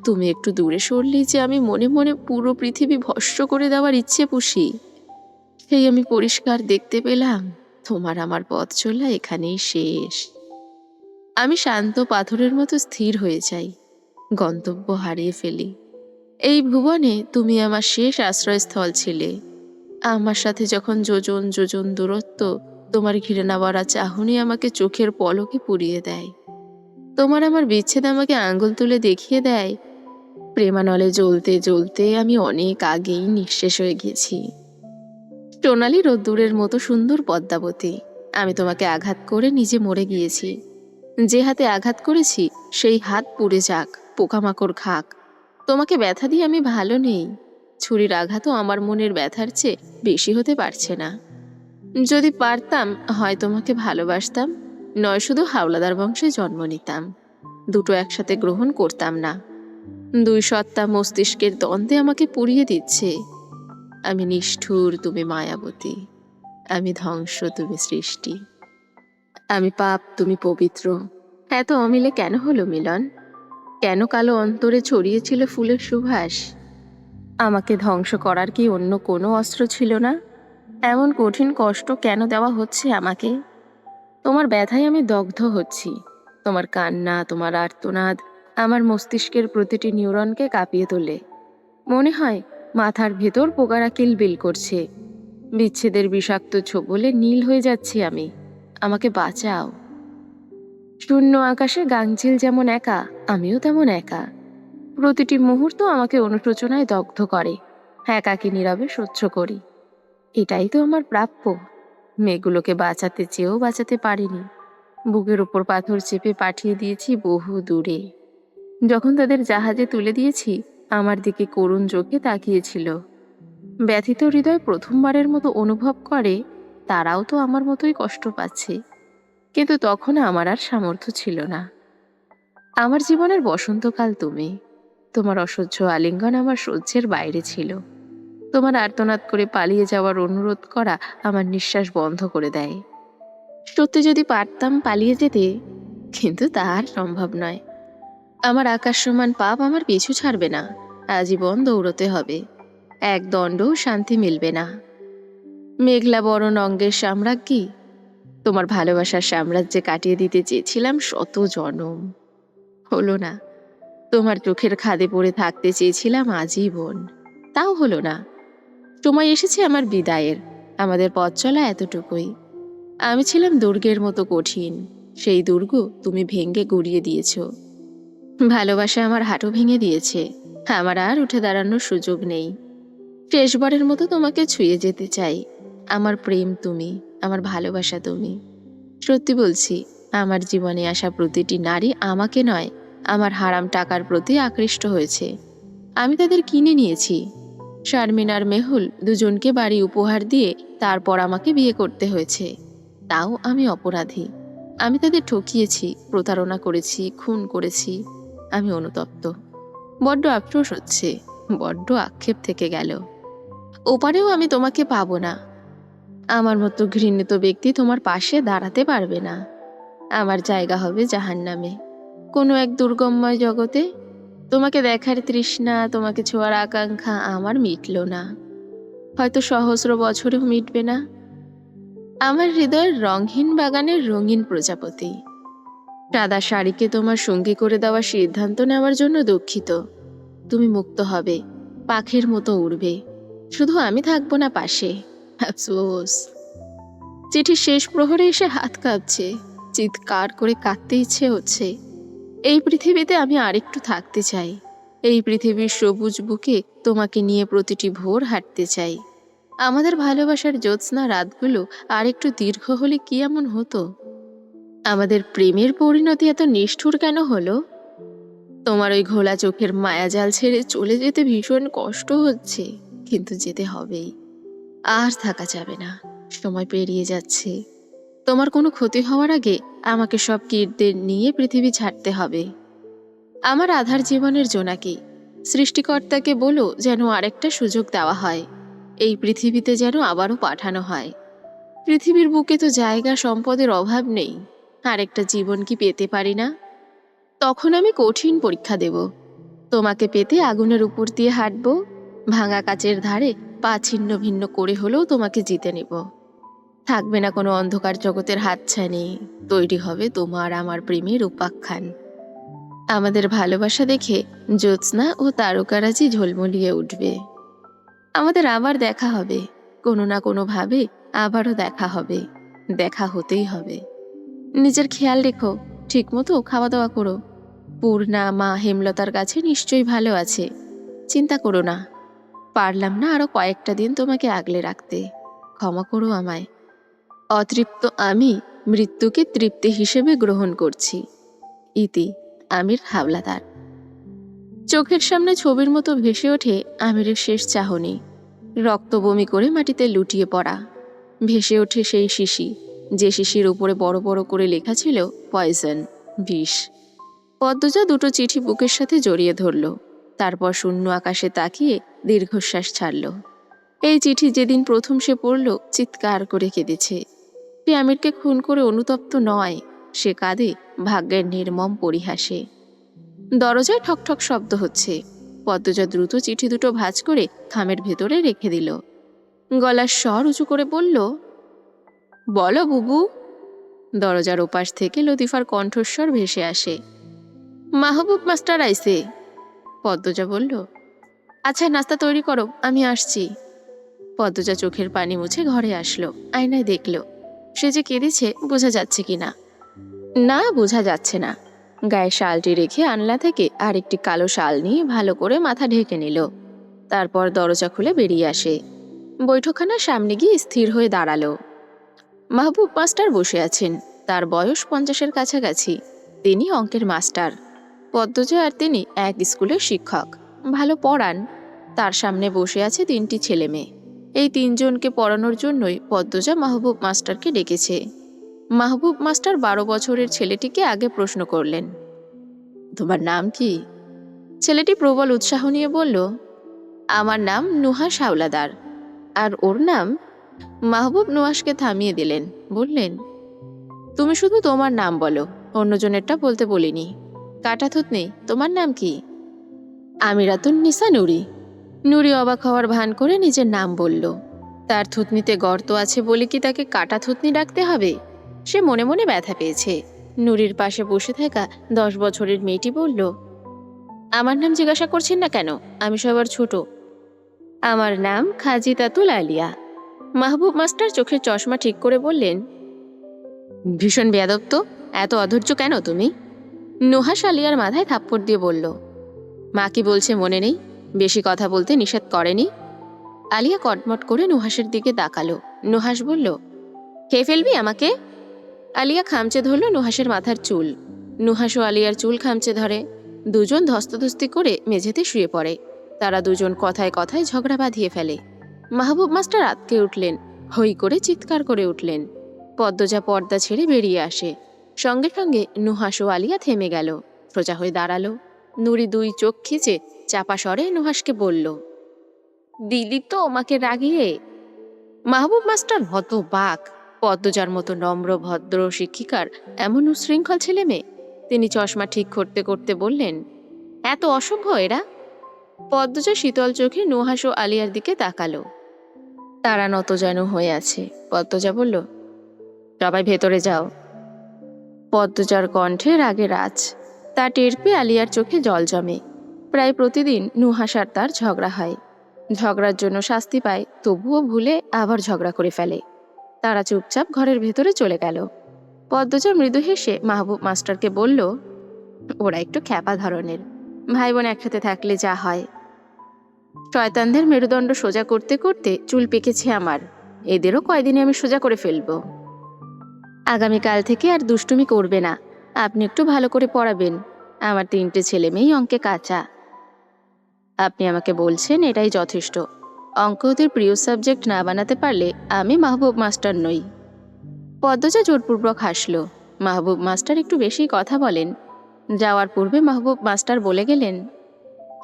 তুমি একটু দূরে সরলেই যে আমি মনে মনে পুরো পৃথিবী ভস্ম করে দেওয়ার ইচ্ছে পুষি। সেই আমি পরিষ্কার দেখতে পেলাম তোমার আমার পথ চলা এখানেই শেষ। আমি শান্ত পাথরের মতো স্থির হয়ে যাই, গন্তব্য হারিয়ে ফেলি। এই ভুবনে তুমি আমার শেষ আশ্রয়স্থল ছিলে। আমার সাথে যখন যোজন যোজন দূরত্ব, তোমার ঘৃণা ভরা চাহনি আমাকে চোখের পলকে পুড়িয়ে দেয়। তোমার আমার বিচ্ছেদ আমাকে আঙ্গুল তুলে দেখিয়ে দেয় প্রেমানলে জ্বলতে জ্বলতে আমি অনেক আগেই নিঃশেষ হয়ে গেছি। সোনালি রোদ্দুরের মতো সুন্দর পদ্মাবতী, আমি তোমাকে আঘাত করে নিজে মরে গিয়েছি। যে হাতে আঘাত করেছি সেই হাত পুড়ে যাক, পোকামাকড় খাক। তোমাকে ব্যথা দিয়ে আমি ভালো নেই। ছুরির আঘাতও আমার মনের ব্যথার চেয়ে বেশি হতে পারছে না। যদি পারতাম হয় তোমাকে ভালোবাসতাম, নয় শুধু হাওলাদার বংশে জন্ম নিতাম। দুটো একসাথে গ্রহণ করতাম না। 2 সত্তা মস্তিষ্কের দ্বন্দ্বে আমাকে পুড়িয়ে দিচ্ছে। আমি নিষ্ঠুর, তুমি মায়াবতী। আমি ধ্বংস, তুমি সৃষ্টি। আমি পাপ, তুমি পবিত্র। এত অমিলে কেন হলো মিলন? কেন কালো অন্তরে ছড়িয়েছিল ফুলের সুবাস? আমাকে ধ্বংস করার কি অন্য কোনো অস্ত্র ছিল না? এমন কঠিন কষ্ট কেন দেওয়া হচ্ছে আমাকে? তোমার ব্যথায় আমি দগ্ধ হচ্ছি। তোমার কান্না, তোমার আর্তনাদ আমার মস্তিষ্কের প্রতিটি নিউরনকে কাঁপিয়ে তোলে। মনে হয় মাথার ভেতর পোকারা কিলবিল করছে। বিচ্ছেদের বিষাক্ত ছোবলে নীল হয়ে যাচ্ছি আমি। আমাকে বাঁচাও। শূন্য আকাশে গাংচিল যেমন একা, আমিও তেমন একা। প্রতিটি মুহূর্ত আমাকে অনুশোচনায় দগ্ধ করে। একাকী নীরবে সহ্য করি। এটাই তো আমার প্রাপ্য। মেয়েগুলোকে বাঁচাতে চেয়েও বাঁচাতে পারিনি। বুকের উপর পাথর চেপে পাঠিয়ে দিয়েছি বহু দূরে। যখন তাদের জাহাজে তুলে দিয়েছি, আমার দিকে করুণ চোখে তাকিয়েছিল। ব্যথিত হৃদয় প্রথমবারের মতো অনুভব করে তারাও তো আমার মতোই কষ্ট পাচ্ছে, কিন্তু তখন আমার আর সামর্থ্য ছিল না। আমার জীবনের বসন্তকাল তুমি। তোমার অসহ্য আলিঙ্গন আমার সহ্যের বাইরে ছিল। তোমার আর্তনাদ করে পালিয়ে যাওয়ার অনুরোধ করা আমার নিঃশ্বাস বন্ধ করে দেয়। সত্যি যদি পারতাম পালিয়ে যেতে, কিন্তু তা আর সম্ভব নয়। আমার আকাশ সমান পাপ আমার পিছু ছাড়বে না। আজীবন দৌড়তে হবে। এক দণ্ডও শান্তি মিলবে না। মেঘলা বরণ অঙ্গের সাম্রাজ্ঞী, তোমার ভালোবাসার সাম্রাজ্যে কাটিয়ে দিতে চেয়েছিলাম শত জনম। হলো না। তোমার চোখের খাদে পড়ে থাকতে চেয়েছিলাম আজীবন। তাও হলো না। সময় এসেছে আমার বিদায়ের। আমাদের পথ চলা এতটুকুই। আমি ছিলাম দুর্গের মতো কঠিন। সেই দুর্গ তুমি ভেঙে গুড়িয়ে দিয়েছ। ভালোবাসা আমার হাঁটু ভেঙে দিয়েছে। আমার আর উঠে দাঁড়ানোর সুযোগ নেই। শেষবারের মতো তোমাকে ছুঁয়ে যেতে চাই। আমার প্রেম তুমি, আমার ভালোবাসা তুমি। সত্যি বলছি, আমার জীবনে আসা প্রতিটি নারী আমাকে নয়, আমার হারাম টাকার প্রতি আকৃষ্ট হয়েছে। আমি তাদের কিনে নিয়েছি। শারমিন আর মেহুল দুজনকে বাড়ি উপহার দিয়ে তারপর আমাকে বিয়ে করতে হয়েছে। তাও আমি অপরাধী। আমি তাদের ঠকিয়েছি, প্রতারণা করেছি, খুন করেছি। আমি অনুতপ্ত। বড্ড আফসোস হচ্ছে, বড্ড আক্ষেপ থেকে গেল। ওপারেও আমি তোমাকে পাবো না। আমার মতো ঘৃণিত ব্যক্তি তোমার পাশে দাঁড়াতে পারবে না। আমার জায়গা হবে জাহান্নামে, কোনো এক দুর্গমময় জগতে। তোমাকে দেখার তৃষ্ণা, তোমাকে ছোঁয়ার আকাঙ্ক্ষা আমার মিটল না। হয়তো সহস্র বছরেও মিটবে না। আমার হৃদয়ের রঙহীন বাগানের রঙিন প্রজাপতি, সাদা শাড়িকে তোমার সঙ্গী করে দেওয়ার সিদ্ধান্ত নেওয়ার জন্য দুঃখিত। তুমি মুক্ত হবে, পাখির মতো উড়বে। শুধু আমি থাকবো না পাশে। আফসোস। চিঠির শেষ প্রহরে এসে হাত কাঁপছে, চিৎকার করে কাঁদতে ইচ্ছে হচ্ছে। এই পৃথিবীতে আমি আরেকটু থাকতে চাই। এই পৃথিবীর সবুজ বুকে তোমাকে নিয়ে প্রতিটি ভোর হাঁটতে চাই। আমাদের ভালোবাসার জ্যোৎস্না রাতগুলো আরেকটু দীর্ঘ হলে কি এমন হতো? আমাদের প্রেমের পরিণতি এত নিষ্ঠুর কেন হলো? তোমার ওই ঘোলা চোখের মায়াজাল ছেড়ে চলে যেতে ভীষণ কষ্ট হচ্ছে, কিন্তু যেতে হবেই। আর থাকা যাবে না। সময় পেরিয়ে যাচ্ছে। তোমার কোনো ক্ষতি হওয়ার আগে আমাকে সব কীটদের নিয়ে পৃথিবী ছাড়তে হবে। আমার আধার জীবনের জোনাকি, সৃষ্টিকর্তাকে বলো যেন আরেকটা সুযোগ দেওয়া হয়। এই পৃথিবীতে যেন আবারও পাঠানো হয়। পৃথিবীর বুকে তো জায়গা সম্পদের অভাব নেই। আরেকটা জীবন কি পেতে পারি না? তখন আমি কঠিন পরীক্ষা দেব। তোমাকে পেতে আগুনের উপর দিয়ে হাঁটব। ভাঙা কাচের ধারে পা ছিন্ন ভিন্ন করে হলেও তোমাকে জিতে নেব। থাকবে না কোনো অন্ধকার জগতের হাতছানি। তৈরি হবে তোমার আমার প্রেমের উপাখ্যান। আমাদের ভালোবাসা দেখে জ্যোৎস্না ও তারকারাজি ঝলমলিয়ে উঠবে। আমাদের আবার দেখা হবে, কোনো না কোনোভাবে আবারও দেখা হবে। দেখা হতেই হবে। নিজের খেয়াল রেখো, ঠিকমতো খাওয়া দাওয়া করো। পূর্ণা মা হেমলতার কাছে নিশ্চয়ই ভালো আছে। চিন্তা করো না। পারলাম না আরো কয়েকটা দিন তোমাকে আগলে রাখতে। ক্ষমা করো আমায়। অতৃপ্ত আমি মৃত্যুকে তৃপ্তি হিসেবে গ্রহণ করছি। ইতি, আমির হাওলাদার। চোখের সামনে ছবির মতো ভেসে ওঠে আমিরের শেষ চাহনি। রক্ত বমি করে মাটিতে লুটিয়ে পড়া। ভেসে ওঠে সেই শিশি, যে শিশির উপরে বড় বড় করে লেখা ছিল পয়জন, বিষ। পদ্মজা দুটো চিঠি বুকের সাথে জড়িয়ে ধরল। তারপর শূন্য আকাশে তাকিয়ে দীর্ঘশ্বাস ছাড়ল। এই চিঠি যেদিন প্রথম সে পড়ল, চিৎকার করে কেঁদেছে। সে আমিরকে খুন করে অনুতপ্ত নয়, সে কাঁদে ভাগ্যের নির্মম পরিহাসে। দরজায় ঠকঠক শব্দ হচ্ছে। পদ্মজা দ্রুত চিঠি দুটো ভাঁজ করে খামের ভেতরে রেখে দিল। গলার স্বর উঁচু করে বলল, বলো বুবু। দরজার ওপাশ থেকে লতিফার কণ্ঠস্বর ভেসে আসে। মাহবুব মাস্টার আইছে। পদ্মজা বলল, আচ্ছা নাস্তা তৈরি করো, আমি আসছি। পদ্মজা চোখের পানি মুছে ঘরে আসলো। আয়নায় দেখল সে যে কেঁদেছে, বোঝা যাচ্ছে কিনা। না, বোঝা যাচ্ছে না। গায়ে শালটি রেখে আনলা থেকে আরেকটি কালো শাল নিয়ে ভালো করে মাথা ঢেকে নিল। তারপর দরজা খুলে বেরিয়ে আসে। বৈঠকখানার সামনে গিয়ে স্থির হয়ে দাঁড়ালো। মাহবুব মাস্টার বসে আছেন। তার বয়স 50-এর কাছাকাছি। তিনি অঙ্কের মাস্টার। পদ্মজা আর তিনি এক স্কুলের শিক্ষক, ভালো পড়ান। তার সামনে বসে আছে 3টি ছেলে মেয়ে। এই তিনজনকে পড়ানোর জন্যই পদ্মজা মাহবুব মাস্টারকে ডেকেছে। মাহবুব মাস্টার 12 বছরের ছেলেটিকে আগে প্রশ্ন করলেন, তোমার নাম কি? ছেলেটি প্রবল উৎসাহ নিয়ে বলল, আমার নাম নুহাশ হাওলাদার। আর ওর নাম? মাহবুব নুহাশকে থামিয়ে দিলেন, বললেন, তুমি শুধু তোমার নাম বলো, অন্যজনেরটা বলতে বলিনি। কাটা থুতনি, তোমার নাম কি? আমিরাতুন নিসা নুরি। নুরি অবাক হওয়ার ভান করে নিজের নাম বলল। তার থুতনিতে গর্ত আছে বলে কি তাকে কাটা থুতনি ডাকতে হবে? সে মনে মনে ব্যথা পেয়েছে। নুরির পাশে বসে থাকা 10 বছরের মেয়েটি বলল, আমার নাম জিজ্ঞাসা করছেন না কেন? আমি সবার ছোট। আমার নাম খাজিতাতুল আলিয়া। মাহবুব মাস্টার চোখের চশমা ঠিক করে বললেন, ভীষণ বেয়াদব তো, এত অধৈর্য কেন তুমি? নুহাশ আলিয়ার মাথায় থাপ্পড় দিয়ে বলল, মা কি বলছে মনে নেই? বেশি কথা বলতে নিষেধ করেনি? আলিয়া কটমট করে নুহাসের দিকে তাকালো। নুহাস বলল, খেয়ে ফেলবি আমাকে? আলিয়া খামচে ধরল নুহাসের মাথার চুল। নুহাসও আলিয়ার চুল খামচে ধরে। দুজন ধস্তাধস্তি করে মেঝেতে শুয়ে পড়ে। তারা দুজন কথায় কথায় ঝগড়া বাঁধিয়ে ফেলে। মাহবুব মাস্টার আঁতকে উঠলেন, হই করে চিৎকার করে উঠলেন। পদ্মজা পর্দা ছেড়ে বেরিয়ে আসে। সঙ্গে সঙ্গে নুহাস ও আলিয়া থেমে গেল, সোজা হয়ে দাঁড়ালো। নুরি 2 চোখ খিচে চাপা স্বরে নুহাসকে বলল, দিলি তো আমাকে রাগিয়ে। মাহবুব মাস্টার হতবাক। পদ্মজার মতো নম্র ভদ্র শিক্ষিকার এমন উশৃঙ্খল ছেলে মেয়ে। তিনি চশমা ঠিক করতে করতে বললেন, এত অসভ্য এরা। পদ্মজা শীতল চোখে নুহাস ও আলিয়ার দিকে তাকালো। তারা নত যেন হয়ে আছে। পদ্মজা বলল, সবাই ভেতরে যাও। পদ্মজার কণ্ঠে রাগে রাজ। তা টের পেয়ে আলিয়ার চোখে জল জমে। প্রায় প্রতিদিন নুহাস আর তার ঝগড়া হয়। ঝগড়ার জন্য শাস্তি পায়, তবুও ভুলে আবার ঝগড়া করে ফেলে। তারা চুপচাপ ঘরের ভেতরে চলে গেল। পদ্মজা মৃদু হেসে মাহবুব মাস্টারকে বলল, ওরা একটু খ্যাপা ধরনের, ভাই বোন একসাথে থাকলে যা হয়। শয়তানদের মেরুদণ্ড সোজা করতে করতে চুল পেকেছে আমার। এদেরও কয়দিনে আমি সোজা করে ফেলব। আগামীকাল থেকে আর দুষ্টুমি করবে না। আপনি একটু ভালো করে পড়াবেন। আমার 3টে ছেলে মেয়েই অঙ্কে কাঁচা। আপনি আমাকে বলছেন এটাই যথেষ্ট। অঙ্ক ওদের প্রিয় সাবজেক্ট না বানাতে পারলে আমি মাহবুব মাস্টার নই। পদ্মজা জোরপূর্বক হাসল। মাহবুব মাস্টার একটু বেশি কথা বলেন। যাওয়ার পূর্বে মাহবুব মাস্টার বলে গেলেন,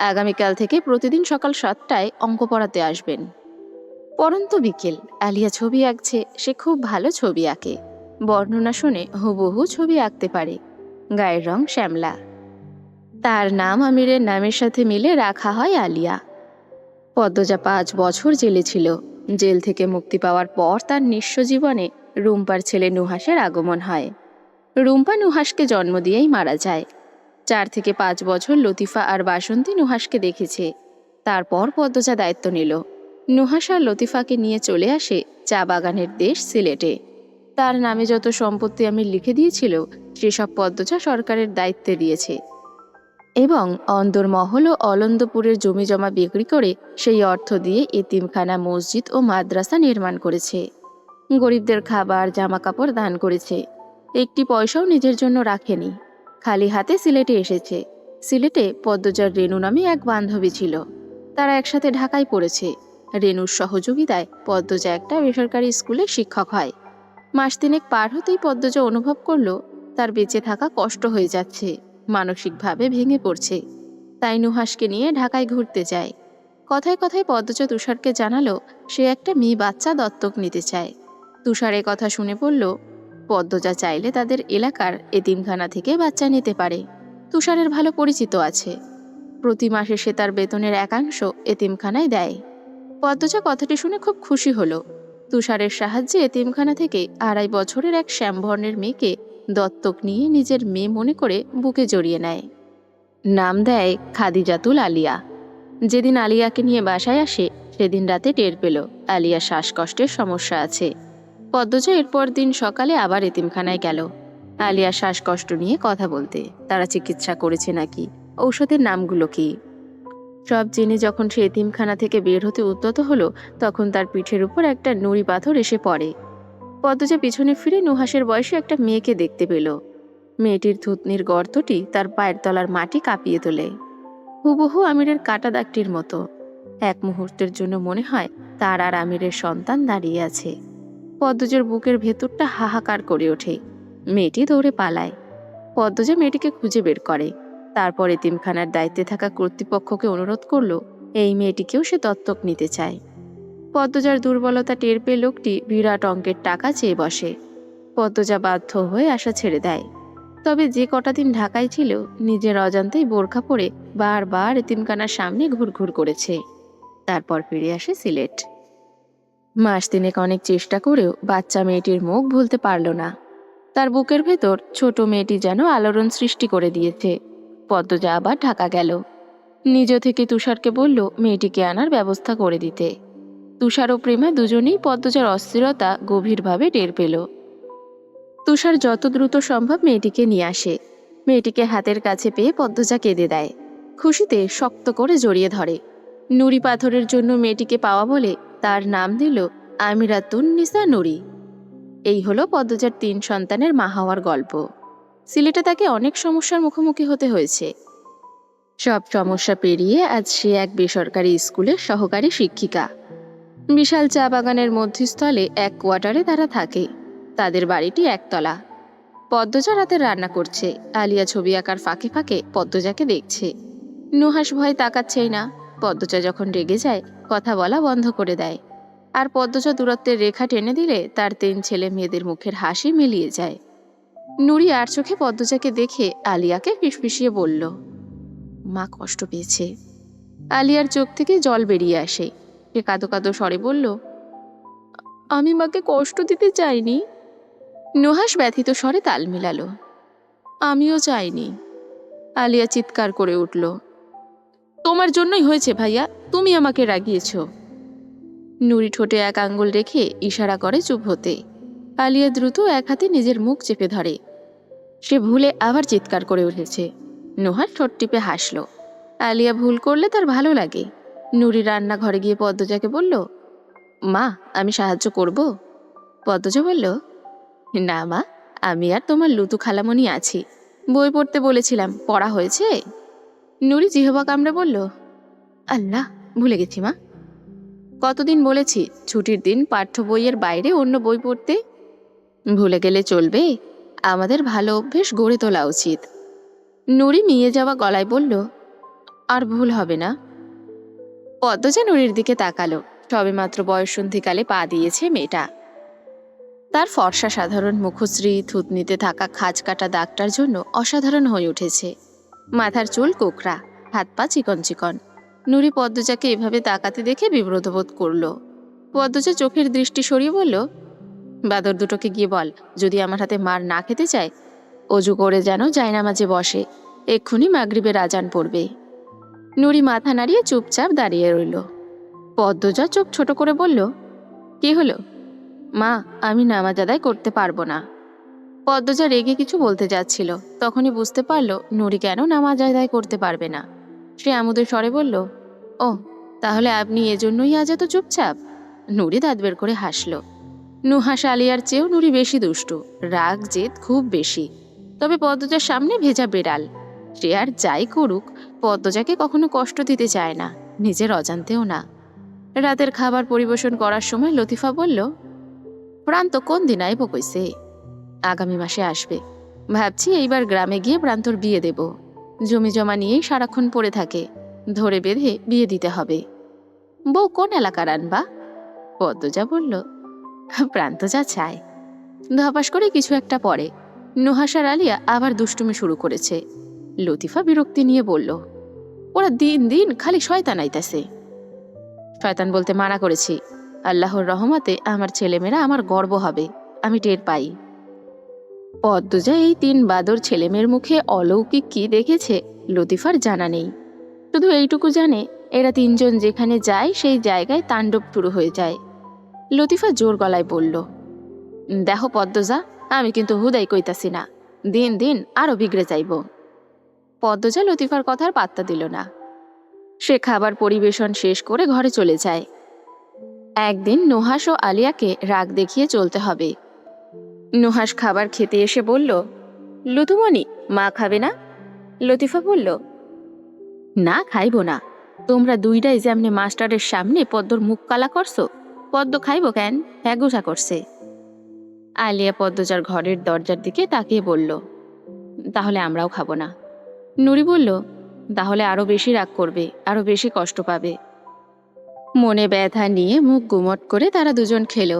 আগামীকাল থেকে প্রতিদিন সকাল 7টায় অঙ্ক পড়াতে আসবেন। পরন্ত বিকেল। আলিয়া ছবি আঁকছে। সে খুব ভালো ছবি আঁকে। বর্ণনা শুনে হুবহু ছবি আঁকতে পারে। গায়ের রং শ্যামলা। তার নাম আমিরের নামের সাথে মিলে রাখা হয় আলিয়া। পদ্মজা 5 বছর জেলে ছিল। জেল থেকে মুক্তি পাওয়ার পর তার নিঃস্ব জীবনে রুম্পার ছেলে নুহাসের আগমন হয়। রুম্পা নুহাসকে জন্ম দিয়েই মারা যায়। 4 থেকে 5 বছর লতিফা আর বাসন্তী নুহাসকে দেখেছে। তারপর পদ্মজা দায়িত্ব নিল। নুহাস আর লতিফাকে নিয়ে চলে আসে চা বাগানের দেশ সিলেটে। তার নামে যত সম্পত্তি আমি লিখে দিয়েছিল সেসব পদ্মজা সরকারের দায়িত্বে দিয়েছে এবং অন্দরমহল ও অলন্দপুরের জমি জমা বিক্রি করে সেই অর্থ দিয়ে এতিমখানা, মসজিদ ও মাদ্রাসা নির্মাণ করেছে। গরিবদের খাবার, জামা কাপড় দান করেছে। একটি পয়সাও নিজের জন্য রাখেনি। খালি হাতে সিলেটে এসেছে। সিলেটে পদ্মজার রেণু নামে এক বান্ধবী ছিল। তারা একসাথে ঢাকায় পড়েছে। রেণুর সহযোগিতায় পদ্মজা একটা বেসরকারি স্কুলে শিক্ষক হয়। মাস 3 পার হতেই পদ্মজা অনুভব করলো তার বেঁচে থাকা কষ্ট হয়ে যাচ্ছে, মানসিকভাবে ভেঙে পড়ছে। তাই নুহাসকে নিয়ে ঢাকায় ঘুরতে যায়। কথায় কথায় পদ্মজা তুষারকে জানালো সে একটা মেয়ে বাচ্চা দত্তক নিতে চায়। তুষার এ কথা শুনে বলল, পদ্মজা চাইলে তাদের এলাকার এতিমখানা থেকে বাচ্চা নিতে পারে। তুষারের ভালো পরিচিত আছে। প্রতি মাসে সে তার বেতনের 1/2 এতিমখানায় দেয়। পদ্মজা কথাটি শুনে খুব খুশি হলো। তুষারের সাহায্যে এতিমখানা থেকে 2.5 বছরের এক শ্যামবর্ণের মেয়েকে দত্তক নিয়ে নিজের মেয়ে মনে করে বুকে জড়িয়ে নেয়। নাম দেয় খাদিজাতুল আলিয়া। যেদিন আলিয়াকে নিয়ে বাসায় আসে সেদিন রাতে টের পেল আলিয়া শ্বাসকষ্টের সমস্যা আছে। পদ্মজা এরপর দিন সকালে আবার এতিমখানায় গেল আলিয়া শ্বাসকষ্ট নিয়ে কথা বলতে। তারা চিকিৎসা করেছে নাকি, ঔষধের নামগুলো কি, সব জেনে যখন সে এতিমখানা থেকে বের হতে উদ্যত হলো তখন তার পিঠের উপর একটা নুড়ি পাথর এসে পড়ে। পদ্মজা পিছনে ফিরে নুহাসের বয়সে একটা মেয়েকে দেখতে পেল। মেয়েটির থুতনির গর্তটি তার পায়ের তলার মাটি কাঁপিয়ে তোলে। হুবহু আমিরের কাটা দাগটির মতো। এক মুহূর্তের জন্য মনে হয় তার আর আমিরের সন্তান দাঁড়িয়ে আছে। পদ্মজার বুকের ভেতরটা হাহাকার করে ওঠে। মেয়েটি দৌড়ে পালায়। পদ্মজা মেয়েটিকে খুঁজে বের করে। তারপর এতিমখানার দায়িত্বে থাকা কর্তৃপক্ষকে অনুরোধ করলো এই মেয়েটিকেও সে দত্তক নিতে চায়। পদ্মজার দুর্বলতা টের পেয়ে লোকটি বিরাট অঙ্কের টাকা চেয়ে বসে। পদ্মজা বাধ্য হয়ে আশা ছেড়ে দেয়। তবে যে কটা দিন ঢাকায় ছিল, নিজের অজান্তেই বোরখা পরে বারবার এতিমখানার সামনে ঘুরঘুর করেছে। তারপর ফিরে আসে সিলেট। মাস তিনেক অনেক চেষ্টা করেও বাচ্চা মেয়েটির মুখ ভুলতে পারল না। তার বুকের ভেতর ছোট মেয়েটি যেন আলোড়ন সৃষ্টি করে দিয়েছে। পদ্মজা আবার ঢাকা গেল। নিজ থেকে তুষারকে বলল মেয়েটিকে আনার ব্যবস্থা করে দিতে। তুষার ও প্রেমা দুজনেই পদ্মজার অস্থিরতা গভীরভাবে টের পেল। তুষার যত দ্রুত সম্ভব মেয়েটিকে নিয়ে আসে। মেয়েটিকে হাতের কাছে পেয়ে পদ্মজা কেঁদে দেয়। খুশিতে শক্ত করে জড়িয়ে ধরে। নুড়ি পাথরের জন্য মেয়েটিকে পাওয়া বলে তার নাম দিল আমিরাতুন নিসা নুরি। এই হলো পদ্মজার 3 সন্তানের মা হওয়ার গল্প। সিলেটে তাকে অনেক সমস্যার মুখোমুখি হতে হয়েছে। সব সমস্যা পেরিয়ে আজ সে এক বেসরকারি স্কুলের সহকারী শিক্ষিকা। বিশাল চা বাগানের মধ্যস্থলে এক কোয়ার্টারে তারা থাকে। তাদের বাড়িটি একতলা। পদ্মজা রাতে রান্না করছে। আলিয়া ছবি আঁকার ফাঁকে ফাঁকে পদ্মজাকে দেখছে। নুহাস ভয় তাকাচ্ছেই না। পদ্মজা যখন রেগে যায় কথা বলা বন্ধ করে দেয়। আর পদ্মজা দূরত্বের রেখা টেনে দিলে তার 3 ছেলে মেয়েদের মুখের হাসি মিলিয়ে যায়। নুরি আর চোখে পদ্মজাকে দেখে আলিয়াকে ফিসফিসিয়ে বলল, মা কষ্ট পেয়েছে। আলিয়ার চোখ থেকে জল বেরিয়ে আসে। সে কাঁদো কাঁদো স্বরে বলল, আমি মাকে কষ্ট দিতে চাইনি। নুহাস ব্যথিত স্বরে তাল মিলালো, আমিও চাইনি। আলিয়া চিৎকার করে উঠল, তোমার জন্যই হয়েছে ভাইয়া, তুমি আমাকে রাগিয়েছ। নুরি ঠোঁটে এক আঙ্গুল রেখে ইশারা করে চুপ হতে। আলিয়া দ্রুত এক হাতে নিজের মুখ চেপে ধরে। সে ভুলে আবার চিৎকার করে উঠেছে। নুহাস ঠোঁট টিপে হাসল। আলিয়া ভুল করলে তার ভালো লাগে। নুরি রান্নাঘরে গিয়ে পদ্মজাকে বলল, মা আমি সাহায্য করব? পদ্মজা বলল, না মা, আমি আর তোমার লুতু খালামণি আছি। বই পড়তে বলেছিলাম, পড়া হয়েছে? নুরি জিহবা কামড়ে বলল, আল্লাহ, ভুলে গেছি মা। কতদিন বলেছি ছুটির দিন পাঠ্য বইয়ের বাইরে অন্য বই পড়তে? ভুলে গেলে চলবে? আমাদের ভালো অভ্যেস গড়ে তোলা উচিত। নুরি মিয়ে যাওয়া গলায় বলল, আর ভুল হবে না। পদ্মজা নুরির দিকে তাকালো। সবেমাত্র বয়ঃসন্ধিকালে পা দিয়েছে মেয়েটা। তার ফর্সা সাধারণ মুখশ্রী থুতনিতে থাকা খাঁজ কাটা দাগটার জন্য অসাধারণ হয়ে উঠেছে। মাথার চুল কোকড়া, হাত পা চিকন চিকন। নুরি পদ্মজাকে এভাবে তাকাতে দেখে বিব্রত বোধ করল। পদ্মজা চোখের দৃষ্টি সরিয়ে বলল, বাদর দুটোকে গিয়ে বল যদি আমার হাতে মার না খেতে চায়, অজু করে যেন জায়নামাজে বসে। এক্ষুনি মাগরিবের আজান পড়বে। নুরি মাথা নাড়িয়ে চুপচাপ দাঁড়িয়ে রইল। পদ্মজা চোখ ছোট করে বলল, কি হলো? মা, আমি নামাজ আদায় করতে পারবো না। পদ্মজা রেগে কিছু বলতে যাচ্ছিল, তখনই বুঝতে পারল নুরি কেন নামাজ আদায় করতে পারবে না। সে আমোদের স্বরে বলল, ও তাহলে আপনি এজন্যই আজ এত চুপচাপ? নুরি দাঁত বের করে হাসল। নুহাস আলিয়ার চেয়েও নুরি বেশি দুষ্টু, রাগ জেদ খুব বেশি। তবে পদ্মজার সামনে ভেজা বেড়াল। সে আর যাই করুক পদ্মজাকে কখনো কষ্ট দিতে চায় না, নিজের অজান্তেও না। রাতের খাবার পরিবেশন করার সময় লতিফা বলল, প্রান্ত কোন দিন আইব কইছে? আগামী মাসে আসবে। ভাবছি এইবার গ্রামে গিয়ে প্রান্তর বিয়ে দেব। জমি জমা নিয়েই সারাক্ষণ পড়ে থাকে, ধরে বেঁধে বিয়ে দিতে হবে। বউ কোন এলাকার আনবা? পদ্মজা বলল, প্রান্ত যা চায়। ধপাস করে কিছু একটা পড়ে। নুহাস আর আলিয়া আবার দুষ্টুমি শুরু করেছে। লতিফা বিরক্তি নিয়ে বলল, ওরা দিন দিন খালি শয়তান আইতাছে। শয়তান বলতে মানা করেছি। আল্লাহর রহমতে আমার ছেলেমেয়েরা আমার গর্ব হবে, আমি টের পাই। পদ্মজা এই 3 বাদর ছেলেমেয়ের মুখে অলৌকিক কি দেখেছে লতিফার জানা নেই। শুধু এইটুকু জানে এরা 3 জন যেখানে যায় সেই জায়গায় তাণ্ডব শুরু হয়ে যায়। লতিফা জোর গলায় বলল, দেখো পদ্মজা, আমি কিন্তু হুদাই কইতাছি না, দিন দিন আরো বিগড়ে যাইব। পদ্মজা লতিফার কথার পাত্তা দিল না। সে খাবার পরিবেশন শেষ করে ঘরে চলে যায়। একদিন নুহাস ও আলিয়াকে রাগ দেখিয়ে চলতে হবে। নুহাস খাবার খেতে এসে বলল, লুতুমণি, মা খাবে না? লতিফা বলল, না খাইব না। তোমরা দুইটাই যেমনি মাস্টারের সামনে পদ্মর মুখ কালা করছো, পদ্ম খাইব কেন, হ্যাগুসা করছে। আলিয়া পদ্মজার ঘরের দরজার দিকে তাকিয়ে বলল, তাহলে আমরাও খাবো না। নুরি বলল, তাহলে আরো বেশি রাগ করবে, আরো বেশি কষ্ট পাবে। মনে ব্যথা নিয়ে মুখ গুমট করে তারা দুজন খেলো।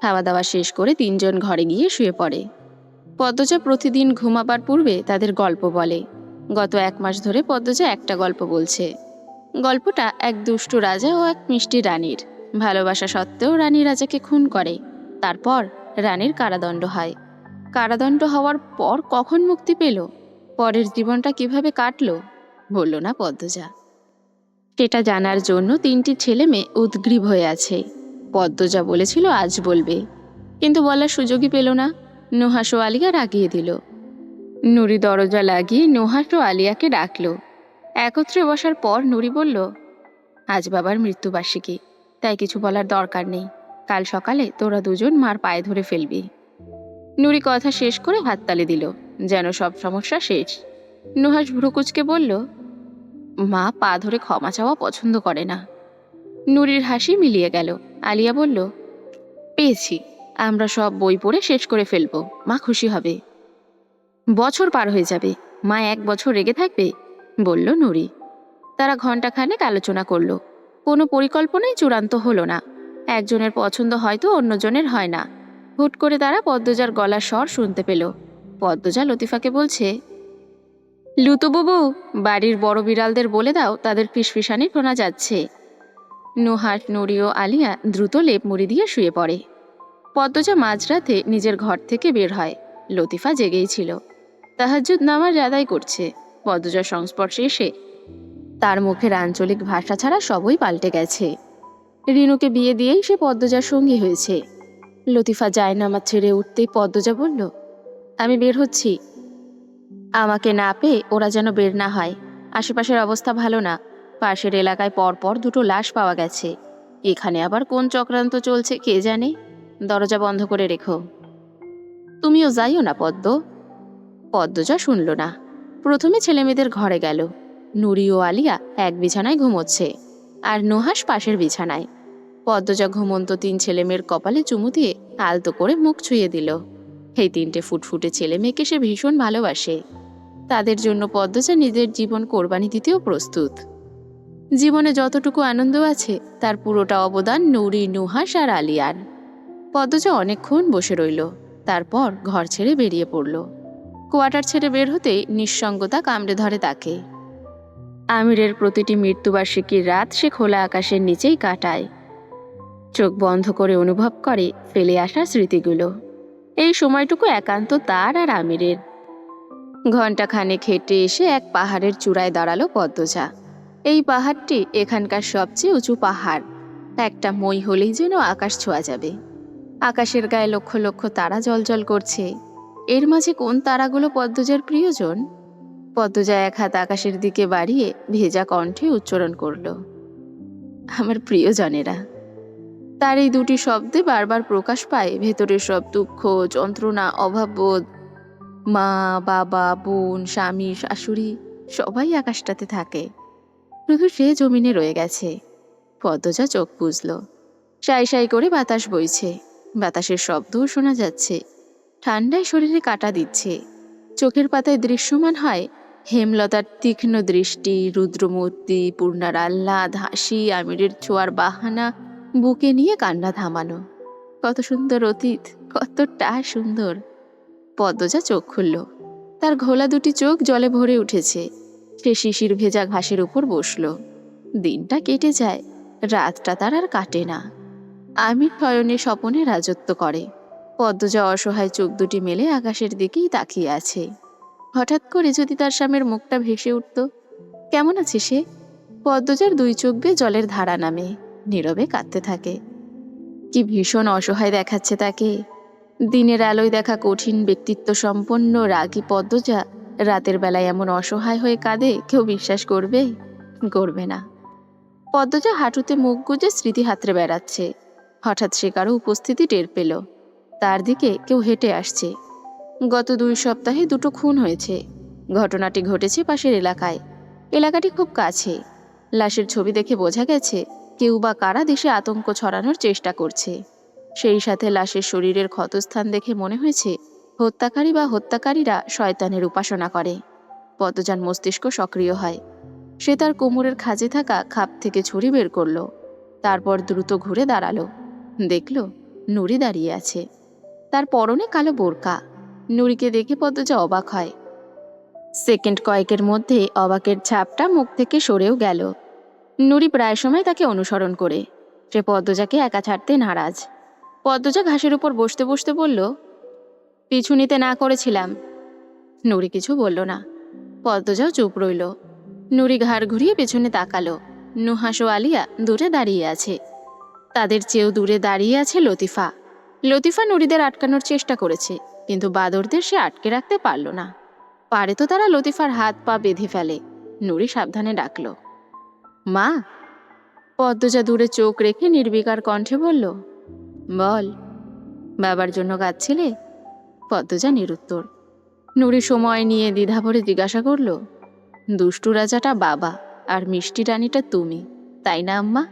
খাওয়া দাওয়া শেষ করে তিনজন ঘরে গিয়ে শুয়ে পড়ে। পদ্মজা প্রতিদিন ঘুমাবার পূর্বে তাদের গল্প বলে। গত 1 মাস ধরে পদ্মজা একটা গল্প বলছে। গল্পটা এক দুষ্টু রাজা ও এক মিষ্টি রানীর। ভালোবাসা সত্ত্বেও রানী রাজাকে খুন করে। তারপর রানীর কারাদণ্ড হয়। কারাদণ্ড হওয়ার পর কখন মুক্তি পেল, পরের জীবনটা কিভাবে কাটলো, বলল না পদ্মজা। সেটা জানার জন্য 3টি ছেলে মেয়ে উদগ্রীব হয়ে আছে। পদ্মজা বলেছিল আজ বলবে, কিন্তু বলার সুযোগই পেল না। নুহাস ও আলিয়া রাগিয়ে দিল। নুরি দরজা লাগিয়ে নুহাস ও আলিয়াকে ডাকল। একত্রে বসার পর নুরি বলল, আজ বাবার মৃত্যুবার্ষিকী, তাই কিছু বলার দরকার নেই। কাল সকালে তোরা দুজন মার পায়ে ধরে ফেলবি। নুরি কথা শেষ করে হাততালি দিল, যেন সব সমস্যা শেষ। নুহাস ভ্রুকুচকে বলল, মা পা ধরে ক্ষমা চাওয়া পছন্দ করে না। নুরির হাসি মিলিয়ে গেল। আলিয়া বলল, পেয়েছি, আমরা সব বই পড়ে শেষ করে ফেলবো, মা খুশি হবে। বছর পার হয়ে যাবে, মা 1 বছর রেগে থাকবে, বলল নুরি। তারা ঘণ্টাখানেক আলোচনা করল। কোনো পরিকল্পনাই চূড়ান্ত হলো না। একজনের পছন্দ হয়তো অন্যজনের হয় না। হুট করে তারা পদ্মজার গলার স্বর শুনতে পেল। পদ্মজা লতিফাকে বলছে, লুতুবুবু, বাড়ির বড় বিড়ালদের বলে দাও তাদের ফিসফিসানি শোনা যাচ্ছে। নুহাস, নুরি ও আলিয়া দ্রুত লেপ মুড়ি দিয়ে শুয়ে পড়ে। পদ্মজা মাঝরাতে নিজের ঘর থেকে বের হয়। লতিফা জেগেই ছিল। তাহাজ্জুদ নামাজ আদায় করছে। পদ্মজার সংস্পর্শে এসে তার মুখের আঞ্চলিক ভাষা ছাড়া সবই পাল্টে গেছে। রিনুকে বিয়ে দিয়েই সে পদ্মজার সঙ্গী হয়েছে। লতিফা জায়নামাজ ছেড়ে উঠতেই পদ্মজা বলল, আমি বের হচ্ছি। আমাকে না পেয়ে ওরা যেন বের না হয়। আশেপাশের অবস্থা ভালো না। পাশের এলাকায় পরপর 2টো লাশ পাওয়া গেছে। এখানে আবার কোন চক্রান্ত চলছে কে জানে। দরজা বন্ধ করে রেখো। তুমিও যাইও না পদ্ম। পদ্মজা শুনল না। প্রথমে ছেলেমেয়েদের ঘরে গেল। নুরি ও আলিয়া এক বিছানায় ঘুমোচ্ছে, আর নুহাস পাশের বিছানায়। পদ্মজা ঘুমন্ত 3 ছেলেমেয়ের কপালে চুমু দিয়ে আলতো করে মুখ ছুঁয়ে দিল। এই 3টে ফুটফুটে ছেলে মেয়েকে সে ভীষণ ভালোবাসে। তাদের জন্য পদ্মজা নিজের জীবন কোরবানি দিতেও প্রস্তুত। জীবনে যতটুকু আনন্দ আছে তার পুরোটা অবদান নুরি, নুহাস আর আলিয়ার। পদ্মজা অনেকক্ষণ বসে রইল। তারপর ঘর ছেড়ে বেরিয়ে পড়ল। কোয়ার্টার ছেড়ে বের হতেই নিঃসঙ্গতা কামড়ে ধরে তাকে। আমিরের প্রতিটি মৃত্যুবার্ষিকীর রাত সে খোলা আকাশের নিচেই কাটায়। চোখ বন্ধ করে অনুভব করে ফেলে আসা স্মৃতিগুলো। এই সময়টুকু একান্ত তার আর আমিরের। ঘণ্টাখানেক হেঁটে এসে এক পাহাড়ের চূড়ায় দাঁড়ালো পদ্মজা। এই পাহাড়টি এখানকার সবচেয়ে উঁচু পাহাড়। একটা মই হলেই যেন আকাশ ছোঁয়া যাবে। আকাশের গায়ে লক্ষ লক্ষ তারা জ্বলজ্বল করছে। এর মাঝে কোন তারাগুলো পদ্মজার প্রিয়জন? পদ্মজা 1 হাত আকাশের দিকে বাড়িয়ে ভেজা কণ্ঠে উচ্চারণ করল, আমার প্রিয়জনেরা। তার এই 2টি শব্দে বারবার প্রকাশ পায় ভেতরের সব দুঃখ, যন্ত্রণা, অভাববোধ। মা, বাবা, বোন, স্বামী, শাশুড়ি সবাই আকাশটাতে থাকে, শুধু সে জমিনে রয়ে গেছে। পদ্মজা চোখ বুঝল। সাই সাই করে বাতাস বইছে। বাতাসের শব্দও শোনা যাচ্ছে। ঠান্ডায় শরীরে কাঁটা দিচ্ছে। চোখের পাতায় দৃশ্যমান হয় হেমলতার তীক্ষ্ণ দৃষ্টি, রুদ্রমূর্তি, পূর্ণার আহ্লাদ, হাসি, আমিরের ছোঁয়ার বাহানা, বুকে নিয়ে কান্না থামানো। কত সুন্দর অতীত, কতটা সুন্দর। পদ্মজা চোখ খুলল। তার ঘোলা 2টি চোখ জলে ভরে উঠেছে। সে শিশির ভেজা ঘাসের উপর বসল। দিনটা কেটে যায়, রাতটা তার আর কাটে না। আমির শয়নে স্বপনে রাজত্ব করে। পদ্মজা অসহায় চোখ 2টি মেলে আকাশের দিকেই তাকিয়ে আছে। হঠাৎ করে যদি তার স্বামীর মুখটা ভেসে উঠত। কেমন আছে সে? পদ্মজার 2 চোখ বেয়ে জলের ধারা নামে। নীরবে কাঁদতে থাকে। কি ভীষণ অসহায় দেখাচ্ছে তাকে। দিনের আলোয় দেখা কঠিন ব্যক্তিত্ব সম্পন্ন রাগী পদ্মজা রাতের বেলায় এমন অসহায় হয়ে কাঁদে, কেউ বিশ্বাস করবে? করবে না। পদ্মজা হাঁটুতে মুখ গুজে স্মৃতি হাতড়ে বেড়াচ্ছে। হঠাৎ সে কারো উপস্থিতি টের পেল। তার দিকে কেউ হেঁটে আসছে। গত 2 সপ্তাহে 2টো খুন হয়েছে। ঘটনাটি ঘটেছে পাশের এলাকায়। এলাকাটি খুব কাছে। লাশের ছবি দেখে বোঝা গেছে কেউ বা কারা দেশে আতঙ্ক ছড়ানোর চেষ্টা করছে। সেই সাথে লাশের শরীরের ক্ষতস্থান দেখে মনে হয়েছে হত্যাকারী বা হত্যাকারীরা শয়তানের উপাসনা করে। পদ্মজার মস্তিষ্ক সক্রিয় হয়। সে তার কোমরের খাঁজে থাকা খাপ থেকে ছুরি বের করল। তারপর দ্রুত ঘুরে দাঁড়ালো। দেখল নুরি দাঁড়িয়ে আছে। তার পরনে কালো বোরকা। নুরিকে দেখে পদ্মজা অবাক হয়। সেকেন্ড কয়েকের মধ্যে অবাকের ছাপটা মুখ থেকে সরেও গেল। নুরি প্রায় সময় তাকে অনুসরণ করে। সে পদ্মজাকে একা ছাড়তে নারাজ। পদ্মজা ঘাসের উপর বসতে বসতে বলল, পিছু নিতে না করেছিলাম। নুরি কিছু বলল না। পদ্মজাও চুপ রইল। নুরি ঘাড় ঘুরিয়ে পেছনে তাকালো। নুহাস ও আলিয়া দূরে দাঁড়িয়ে আছে। তাদের চেয়েও দূরে দাঁড়িয়ে আছে লতিফা। লতিফা নুরিদের আটকানোর চেষ্টা করেছে, কিন্তু বাদরদের সে আটকে রাখতে পারল না। পারে তো তারা লতিফার হাত পা বেঁধে ফেলে। নুরি সাবধানে ডাকল, মা। পদ্মজা দূরে চোখ রেখে নির্বিকার কণ্ঠে বলল, বল। বাবার জন্য কাঁদছিলে? পদ্মজা নিরুত্তর। নুরি সময় নিয়ে দ্বিধা ভরে জিজ্ঞাসা করল, দুষ্টু রাজাটা বাবা আর মিষ্টি রানীটা তুমি, তাই না আম্মা?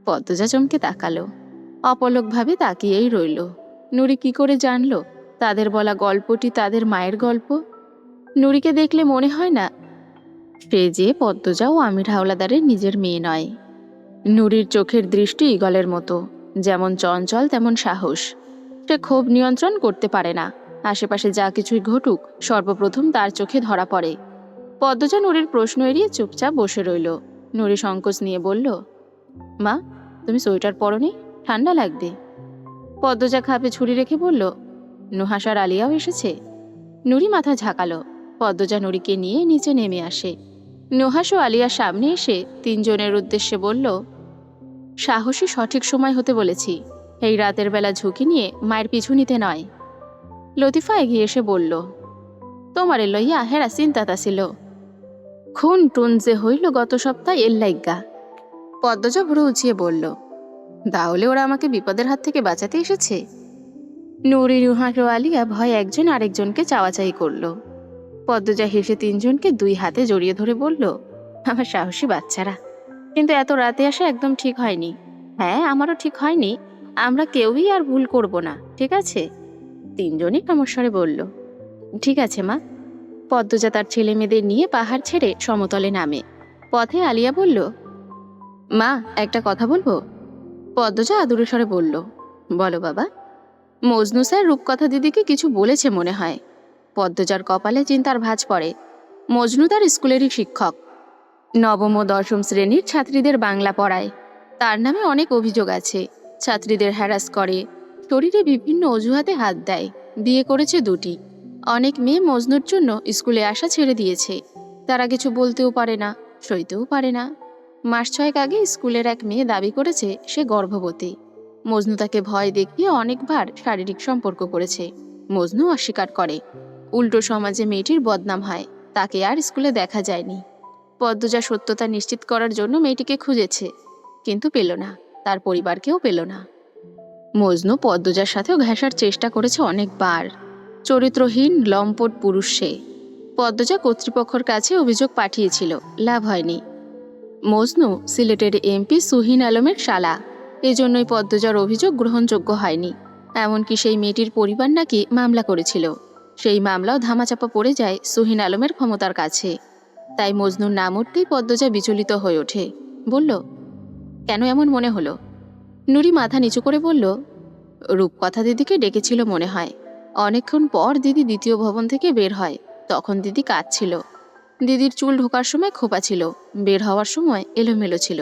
পদ্মজা চমকে তাকালো। অপলকভাবে তাকিয়েই রইল। নুরি কি করে জানল তাদের বলা গল্পটি তাদের মায়ের গল্প? নুরিকে দেখলে মনে হয় না সে যে পদ্মজা ও আমির হাওলাদারের নিজের মেয়ে নয়। নুরির চোখের দৃষ্টি ঈগলের মতো, যেমন চঞ্চল তেমন সাহস। সে ক্ষোভ নিয়ন্ত্রণ করতে পারে না। আশেপাশে যা কিছুই ঘটুক সর্বপ্রথম তার চোখে ধরা পড়ে। পদ্মজা নুরির প্রশ্ন এড়িয়ে চুপচাপ বসে রইল। নুরি সংকোচ নিয়ে বলল, মা, তুমি সোয়েটার পরনি, ঠান্ডা লাগবে। পদ্মজা খাপে ছুরি রেখে বলল, নুহাস আর আলিয়াও এসেছে? নুরি মাথা ঝাঁকালো। পদ্মজা নুরিকে নিয়ে নিচে নেমে আসে। নুহাস ও আলিয়ার সামনে এসে তিনজনের উদ্দেশ্যে বলল, সাহসী সঠিক সময় হতে বলেছি। এই রাতের বেলা ঝুঁকি নিয়ে মায়ের পিছু নিতে নয়। লতিফা এগিয়ে এসে বলল, তোমারে লইয়া হেরা চিন্তাতা ছিল। খুন টুন যে হইল গত সপ্তাহে এর লাইগা। পদ্মজা ভুরু উঁচিয়ে বলল, তাহলে ওরা আমাকে বিপদের হাত থেকে বাঁচাতে এসেছে? নুরি, নুহাস ও আলিয়া ভয় একজন আরেকজনকে চাওয়াচাই করল। পদ্মজা হেসে তিনজনকে দুই হাতে জড়িয়ে ধরে বলল, আমার সাহসী বাচ্চারা, কিন্তু এত রাতে আসা একদম ঠিক হয়নি। হ্যাঁ, আমারও ঠিক হয়নি। আমরা কেউই আর ভুল করব না, ঠিক আছে? তিনজনই সমস্বরে বলল, ঠিক আছে মা। পদ্মজা তার ছেলে মেয়েদের নিয়ে পাহাড় ছেড়ে সমতলে নামে। পথে আলিয়া বলল, মা, একটা কথা বলবো? পদ্মজা আদুরে স্বরে বলল, বলো বাবা। মজনু স্যার রূপকথা দিদিকে কিছু বলেছে মনে হয়। পদ্মজার কপালে চিন্তার ভাঁজ পড়ে। মজনু তার স্কুলেরই শিক্ষক। নবম ও দশম শ্রেণীর ছাত্রীদের বাংলা পড়ায়। তার নামে অনেক অভিযোগ আছে। ছাত্রীদের হ্যারাস করে, শরীরে বিভিন্ন অজুহাতে হাত দেয়। বিয়ে করেছে দুটি। অনেক মেয়ে মজনুর জন্য স্কুলে আসা ছেড়ে দিয়েছে। তারা কিছু বলতেও পারে না, সইতেও পারে না। মাস 6 আগে স্কুলের এক মেয়ে দাবি করেছে সে গর্ভবতী। মজনু তাকে ভয় দেখিয়ে অনেকবার শারীরিক সম্পর্ক করেছে। মজনু অস্বীকার করে। উল্টো সমাজে মেয়েটির বদনাম হয়, তাকে আর স্কুলে দেখা যায়নি। পদ্মজা সত্যতা নিশ্চিত করার জন্য মেয়েটিকে খুঁজেছে, কিন্তু পেল না। তার পরিবারকেও পেল না। মজনু পদ্মজার সাথেও ঘেঁষার চেষ্টা করেছে অনেকবার। চরিত্রহীন লম্পট পুরুষ সে। পদ্মজা কর্তৃপক্ষের কাছে অভিযোগ পাঠিয়েছিল, লাভ হয়নি। মজনু সিলেটের এমপি সুহিন আলমের শালা, এজন্যই পদ্মজার অভিযোগ গ্রহণযোগ্য হয়নি। এমনকি সেই মেয়েটির পরিবার নাকি মামলা করেছিল। সেই মামলাও ধামাচাপা পড়ে যায় সুহিন আলমের ক্ষমতার কাছে। তাই মজনুর নাম উঠতেই পদ্মজা বিচলিত হয়ে ওঠে। বলল, কেন এমন মনে হলো? নুরি মাথা নিচু করে বলল, রূপকথা দিদিকে ডেকেছিল মনে হয়। অনেকক্ষণ পর দিদি দ্বিতীয় ভবন থেকে বের হয়। তখন দিদি কাঁদছিল। দিদির চুল ঢোকার সময় খোপা ছিল, বের হওয়ার সময় এলোমেলো ছিল।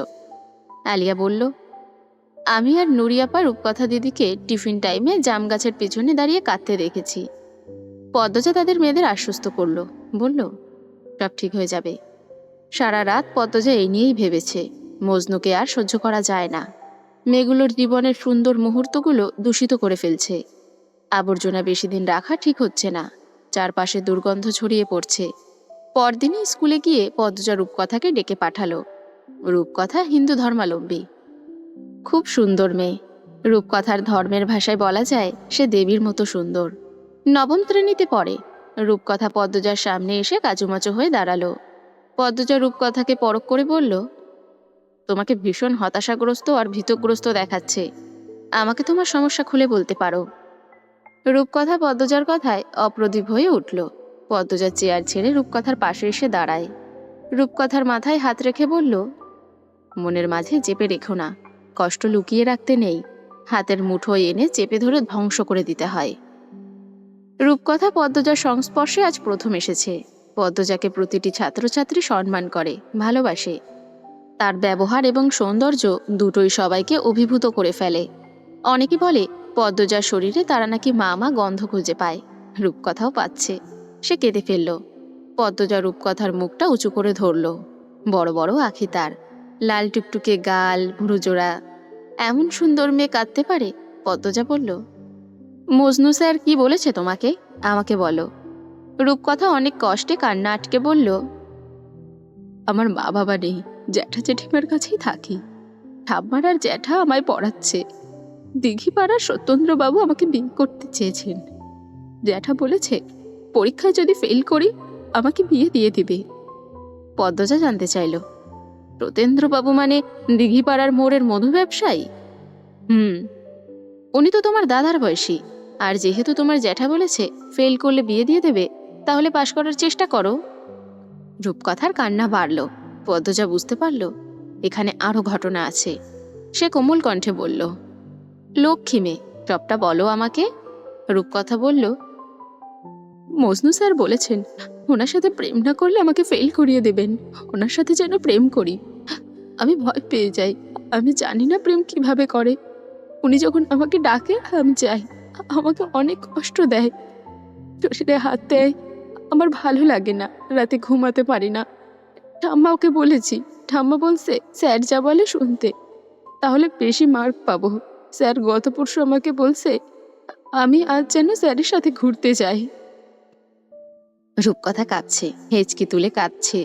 আলিয়া বলল, আমি আর নুরিয়াপা রূপকথা দিদিকে টিফিন টাইমে জাম গাছের পিছনে দাঁড়িয়ে কাঁদতে দেখেছি। পদ্মজা তাদের মেয়েদের আশ্বস্ত করল, বলল, সব ঠিক হয়ে যাবে। সারা রাত পদ্মজা এই নিয়েই ভেবেছে। মজনুকে আর সহ্য করা যায় না। মেয়েগুলোর জীবনের সুন্দর মুহূর্তগুলো দূষিত করে ফেলছে। আবর্জনা বেশি দিন রাখা ঠিক হচ্ছে না। চারপাশে দুর্গন্ধ ছড়িয়ে পড়ছে। পরদিনই স্কুলে গিয়ে পদ্মজা রূপকথাকে ডেকে পাঠালো। রূপকথা হিন্দু ধর্মাবলম্বী, খুব সুন্দর মেয়ে। রূপকথার ধর্মের ভাষায় বলা যায় সে দেবীর মতো সুন্দর। নবম শ্রেণীতে পড়ে। রূপকথা পদ্মজার সামনে এসে কাচুমাচু হয়ে দাঁড়ালো। পদ্মজা রূপকথাকে পরখ করে বলল, তোমাকে ভীষণ হতাশাগ্রস্ত আর ভীতগ্রস্ত দেখাচ্ছে। আমাকে তোমার সমস্যা খুলে বলতে পারো। রূপকথা পদ্মজার কথায় অপ্রদীপ হয়ে উঠল। পদ্মজা চেয়ার ছেড়ে রূপকথার পাশে এসে দাঁড়ায়। রূপকথার মাথায় হাত রেখে বলল, মনের মাঝে চেপে রেখো না, কষ্ট লুকিয়ে রাখতে নেই, হাতের মুঠোয় এনে চেপে ধরে ধ্বংস করে দিতে হয়। রূপকথা পদ্মজার সংস্পর্শে আজ প্রথম এসেছে। পদ্মজাকে প্রতিটি ছাত্রছাত্রী সম্মান করে, ভালোবাসে। তার ব্যবহার এবং সৌন্দর্য দুটোই সবাইকে অভিভূত করে ফেলে। অনেকে বলে পদ্মজার শরীরে তারা নাকি মা মা গন্ধ খুঁজে পায়। রূপকথাও পাচ্ছে। সে কেঁদে ফেলল। পদ্মজা রূপকথার মুখটা উঁচু করে ধরল। বড় বড় আঁখি তার, লাল টুকটুকে গাল, ভুরুজোড়া। এমন সুন্দর মেয়ে কাঁদতে পারে? পদ্মজা বলল, মজনু স্যার কি বলেছে তোমাকে? আমাকে বলো। রূপকথা অনেক কষ্টে কান্না আটকে বলল, আমার মা বাবা নেই, জ্যাঠা জেঠিমার কাছেই থাকি। ঠাম্মার আর জ্যাঠা আমায় পড়াচ্ছে। দিঘিপাড়ার সত্যেন্দ্রবাবু আমাকে বিয়ে করতে চেয়েছেন। জ্যাঠা বলেছে পরীক্ষায় যদি ফেল করি আমাকে বিয়ে দিয়ে দিবে। পদ্মজা জানতে চাইল, সত্যেন্দ্রবাবু মানে দিঘিপাড়ার মোড়ের মধু ব্যবসায়ী? উনি তো তোমার দাদার বয়সী। আর যেহেতু তোমার জ্যাঠা বলেছে ফেল করলে বিয়ে দিয়ে দেবে, তাহলে পাশ করার চেষ্টা করো। রূপকথার কান্না বাড়ল। পদ্মজা বুঝতে পারল এখানে আরো ঘটনা আছে। সে কোমল কণ্ঠে বলল, লক্ষ্মী মেয়ে, সবটা বলো আমাকে। রূপকথা বলল, মজনু স্যার বলেছেন ওনার সাথে প্রেম না করলে আমাকে ফেল করিয়ে দেবেন। ওনার সাথে যেন প্রেম করি। আমি ভয় পেয়ে যাই। আমি জানি না প্রেম কিভাবে করে। উনি যখন আমাকে ডাকে আমি যাই। আমাকে অনেক কষ্ট দেয়, শরীরে হাত দেয়। আমার ভালো লাগে না, রাতে ঘুমাতে পারি না। ঠাম্মাকে বলেছি, ঠাম্মা বলছে স্যার যা বলে শুনতে, তাহলে বেশি মার্ক পাবো। স্যার গত পরশু আমাকে বলছে আমি আজ যেন স্যারের সাথে ঘুরতে যাই। রূপকথা কাঁদছে, হেঁচকি তুলে কাঁদছে।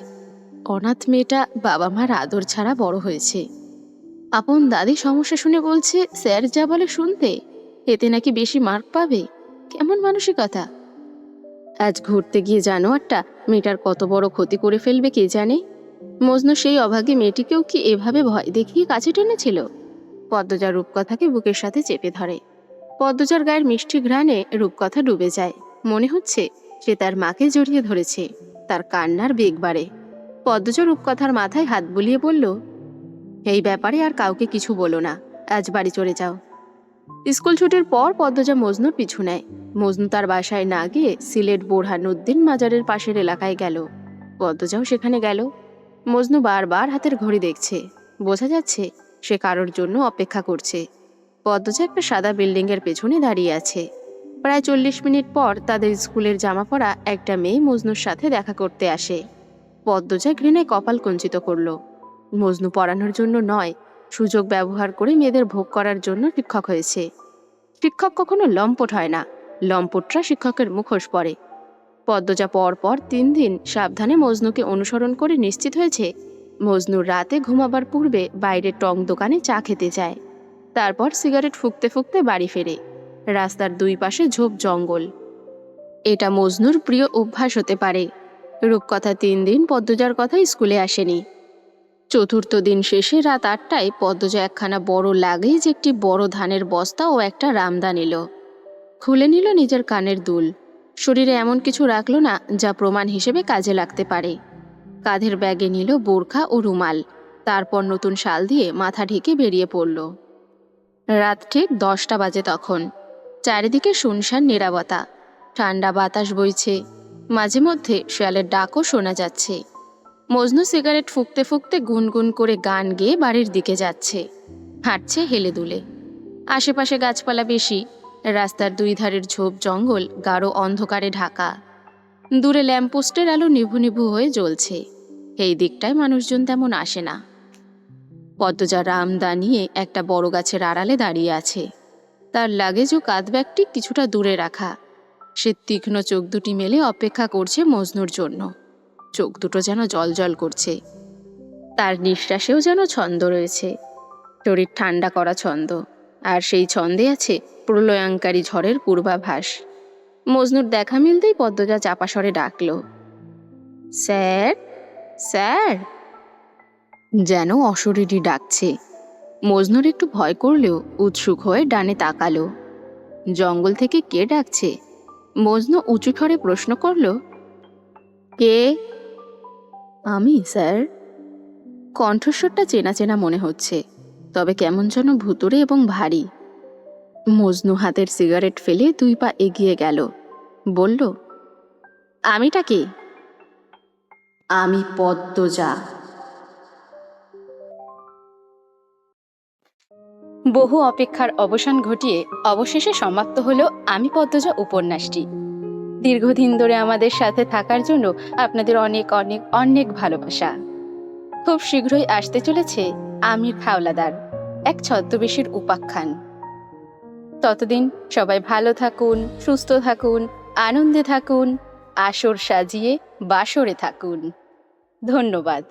অনাথ মেয়েটা বাবা মার আদর ছাড়া বড় হয়েছে। আপন দাদি সমস্যা শুনে বলছে স্যার যা বলে শুনতে, এতে নাকি বেশি মার্ক পাবে। কেমন মানসিকতা! আজ ঘুরতে গিয়ে জানোয়ারটা মেয়েটার কত বড় ক্ষতি করে ফেলবে কে জানে। মজনু সেই অভাগী মেয়েটিকেও কি এভাবে ভয় দেখিয়ে কাছে টেনেছিল? পদ্মজা রূপকথাকে বুকের সাথে চেপে ধরে। পদ্মজার গায়ের মিষ্টি ঘ্রাণে রূপকথা ডুবে যায়। মনে হচ্ছে সে তার মাকে জড়িয়ে ধরেছে। তার কান্নার বেগ বাড়ে। পদ্মজা রূপকথার মাথায় হাত বুলিয়ে বলল, এই ব্যাপারে আর কাউকে কিছু বলো না, আজ বাড়ি চলে যাও। স্কুল ছুটির পর পদ্মজা মজনুর পিছু নেয়। মজনু তার বাসায় না গিয়ে সিলেট বোরহানুদ্দিন মাজারের পাশের এলাকায় গেল। পদ্মজাও সেখানে গেল। মজনু বারবার হাতের ঘড়ি দেখছে। বোঝা যাচ্ছে সে কারোর জন্য অপেক্ষা করছে। পদ্মজা একটা সাদা বিল্ডিংয়ের পেছনে দাঁড়িয়ে আছে। প্রায় 40 মিনিট পর তাদের স্কুলের জামা পরা একটা মেয়ে মজনুর সাথে দেখা করতে আসে। পদ্মজা ঘৃণায় কপাল কুঞ্চিত করল। মজনু পড়ানোর জন্য নয়, সুযোগ ব্যবহার করে মেয়েদের ভোগ করার জন্য শিক্ষক হয়েছে। শিক্ষক কখনো লম্পট হয় না, লম্পটরা শিক্ষকের মুখোশ পরে। পদ্মজা পর পর 3 দিন সাবধানে মজনুকে অনুসরণ করে নিশ্চিত হয়েছে মজনুর রাতে ঘুমাবার পূর্বে বাইরে টং দোকানে চা খেতে যায়। তারপর সিগারেট ফুঁকতে ফুঁকতে বাড়ি ফেরে। রাস্তার দুই পাশে ঝোপ জঙ্গল। এটা মজনুর প্রিয় অভ্যাস হতে পারে। রূপকথা 3 দিন পদ্মজার কথা স্কুলে আসেনি। চতুর্থ দিন শেষে রাত 8টায় পদ্মজা একখানা বড় লাগেজ, একটি বড় ধানের বস্তা ও একটা রামদা নিল। খুলে নিল নিজের কানের দুল। শরীরে এমন কিছু রাখল না যা প্রমাণ হিসেবে কাজে লাগতে পারে। কাঁধের ব্যাগে নিল বোরখা ও রুমাল। তারপর নতুন শাল দিয়ে মাথা ঢেকে বেরিয়ে পড়ল। রাত ঠিক 10টা বাজে তখন। চারিদিকে শুনশান নীরবতা। ঠান্ডা বাতাস বইছে। মাঝে মধ্যে শেয়ালের ডাকও শোনা যাচ্ছে। মজনু সিগারেট ফুঁকতে ফুঁকতে গুনগুন করে গান গেয়ে বাড়ির দিকে যাচ্ছে। হাঁটছে হেলে দুলে। আশেপাশে গাছপালা বেশি। রাস্তার দুই ধারের ঝোপ জঙ্গল গাঢ় অন্ধকারে ঢাকা। দূরে ল্যাম্পপোস্টের আলো নিভু নিভু হয়ে জ্বলছে। এই দিকটায় মানুষজন তেমন আসে না। পদ্মজা রামদা নিয়ে একটা বড় গাছের আড়ালে দাঁড়িয়ে আছে। তার লাগেজ ও কাঁধ ব্যাগটি কিছুটা দূরে রাখা। সে তীক্ষ্ণ চোখ দুটি মেলে অপেক্ষা করছে মজনুর জন্য। চোখ দুটো যেন জলজল করছে। তার নিঃশ্বাসেও যেন ছন্দ রয়েছে, শরীর ঠান্ডা করা ছন্দ। আর সেই ছন্দে আছে প্রলয়ঙ্কারী ঝড়ের পূর্বাভাস। মজনুর দেখা মিলতেই পদ্মজা চাপা স্বরে ডাকল, স্যার, স্যার। যেন অশরীরী ডাকছে। মজনুর একটু ভয় করলেও উৎসুক হয়ে ডানে তাকালো। জঙ্গল থেকে কে ডাকছে? মজনু উঁচু স্বরে প্রশ্ন করল। কে? আমি, স্যার। কণ্ঠস্বরটা চেনা চেনা মনে হচ্ছে, তবে কেমন যেন ভুতুড়ে এবং ভারী। মজনু হাতের সিগারেট ফেলে 2 পা এগিয়ে গেল। বলল, আমিটা কে? আমি পদ্মজা। বহু অপেক্ষার অবসান ঘটিয়ে অবশেষে সমাপ্ত হলো আমি পদ্মজা উপন্যাসটি। দীর্ঘদিন ধরে আমাদের সাথে থাকার জন্য আপনাদের অনেক অনেক অনেক ভালোবাসা। খুব শীঘ্রই আসতে চলেছে আমির হাওলাদার, এক ছদ্মবেশীর উপাখ্যান। ততদিন সবাই ভালো থাকুন, সুস্থ থাকুন, আনন্দে থাকুন, আসর সাজিয়ে বাসরে থাকুন। ধন্যবাদ।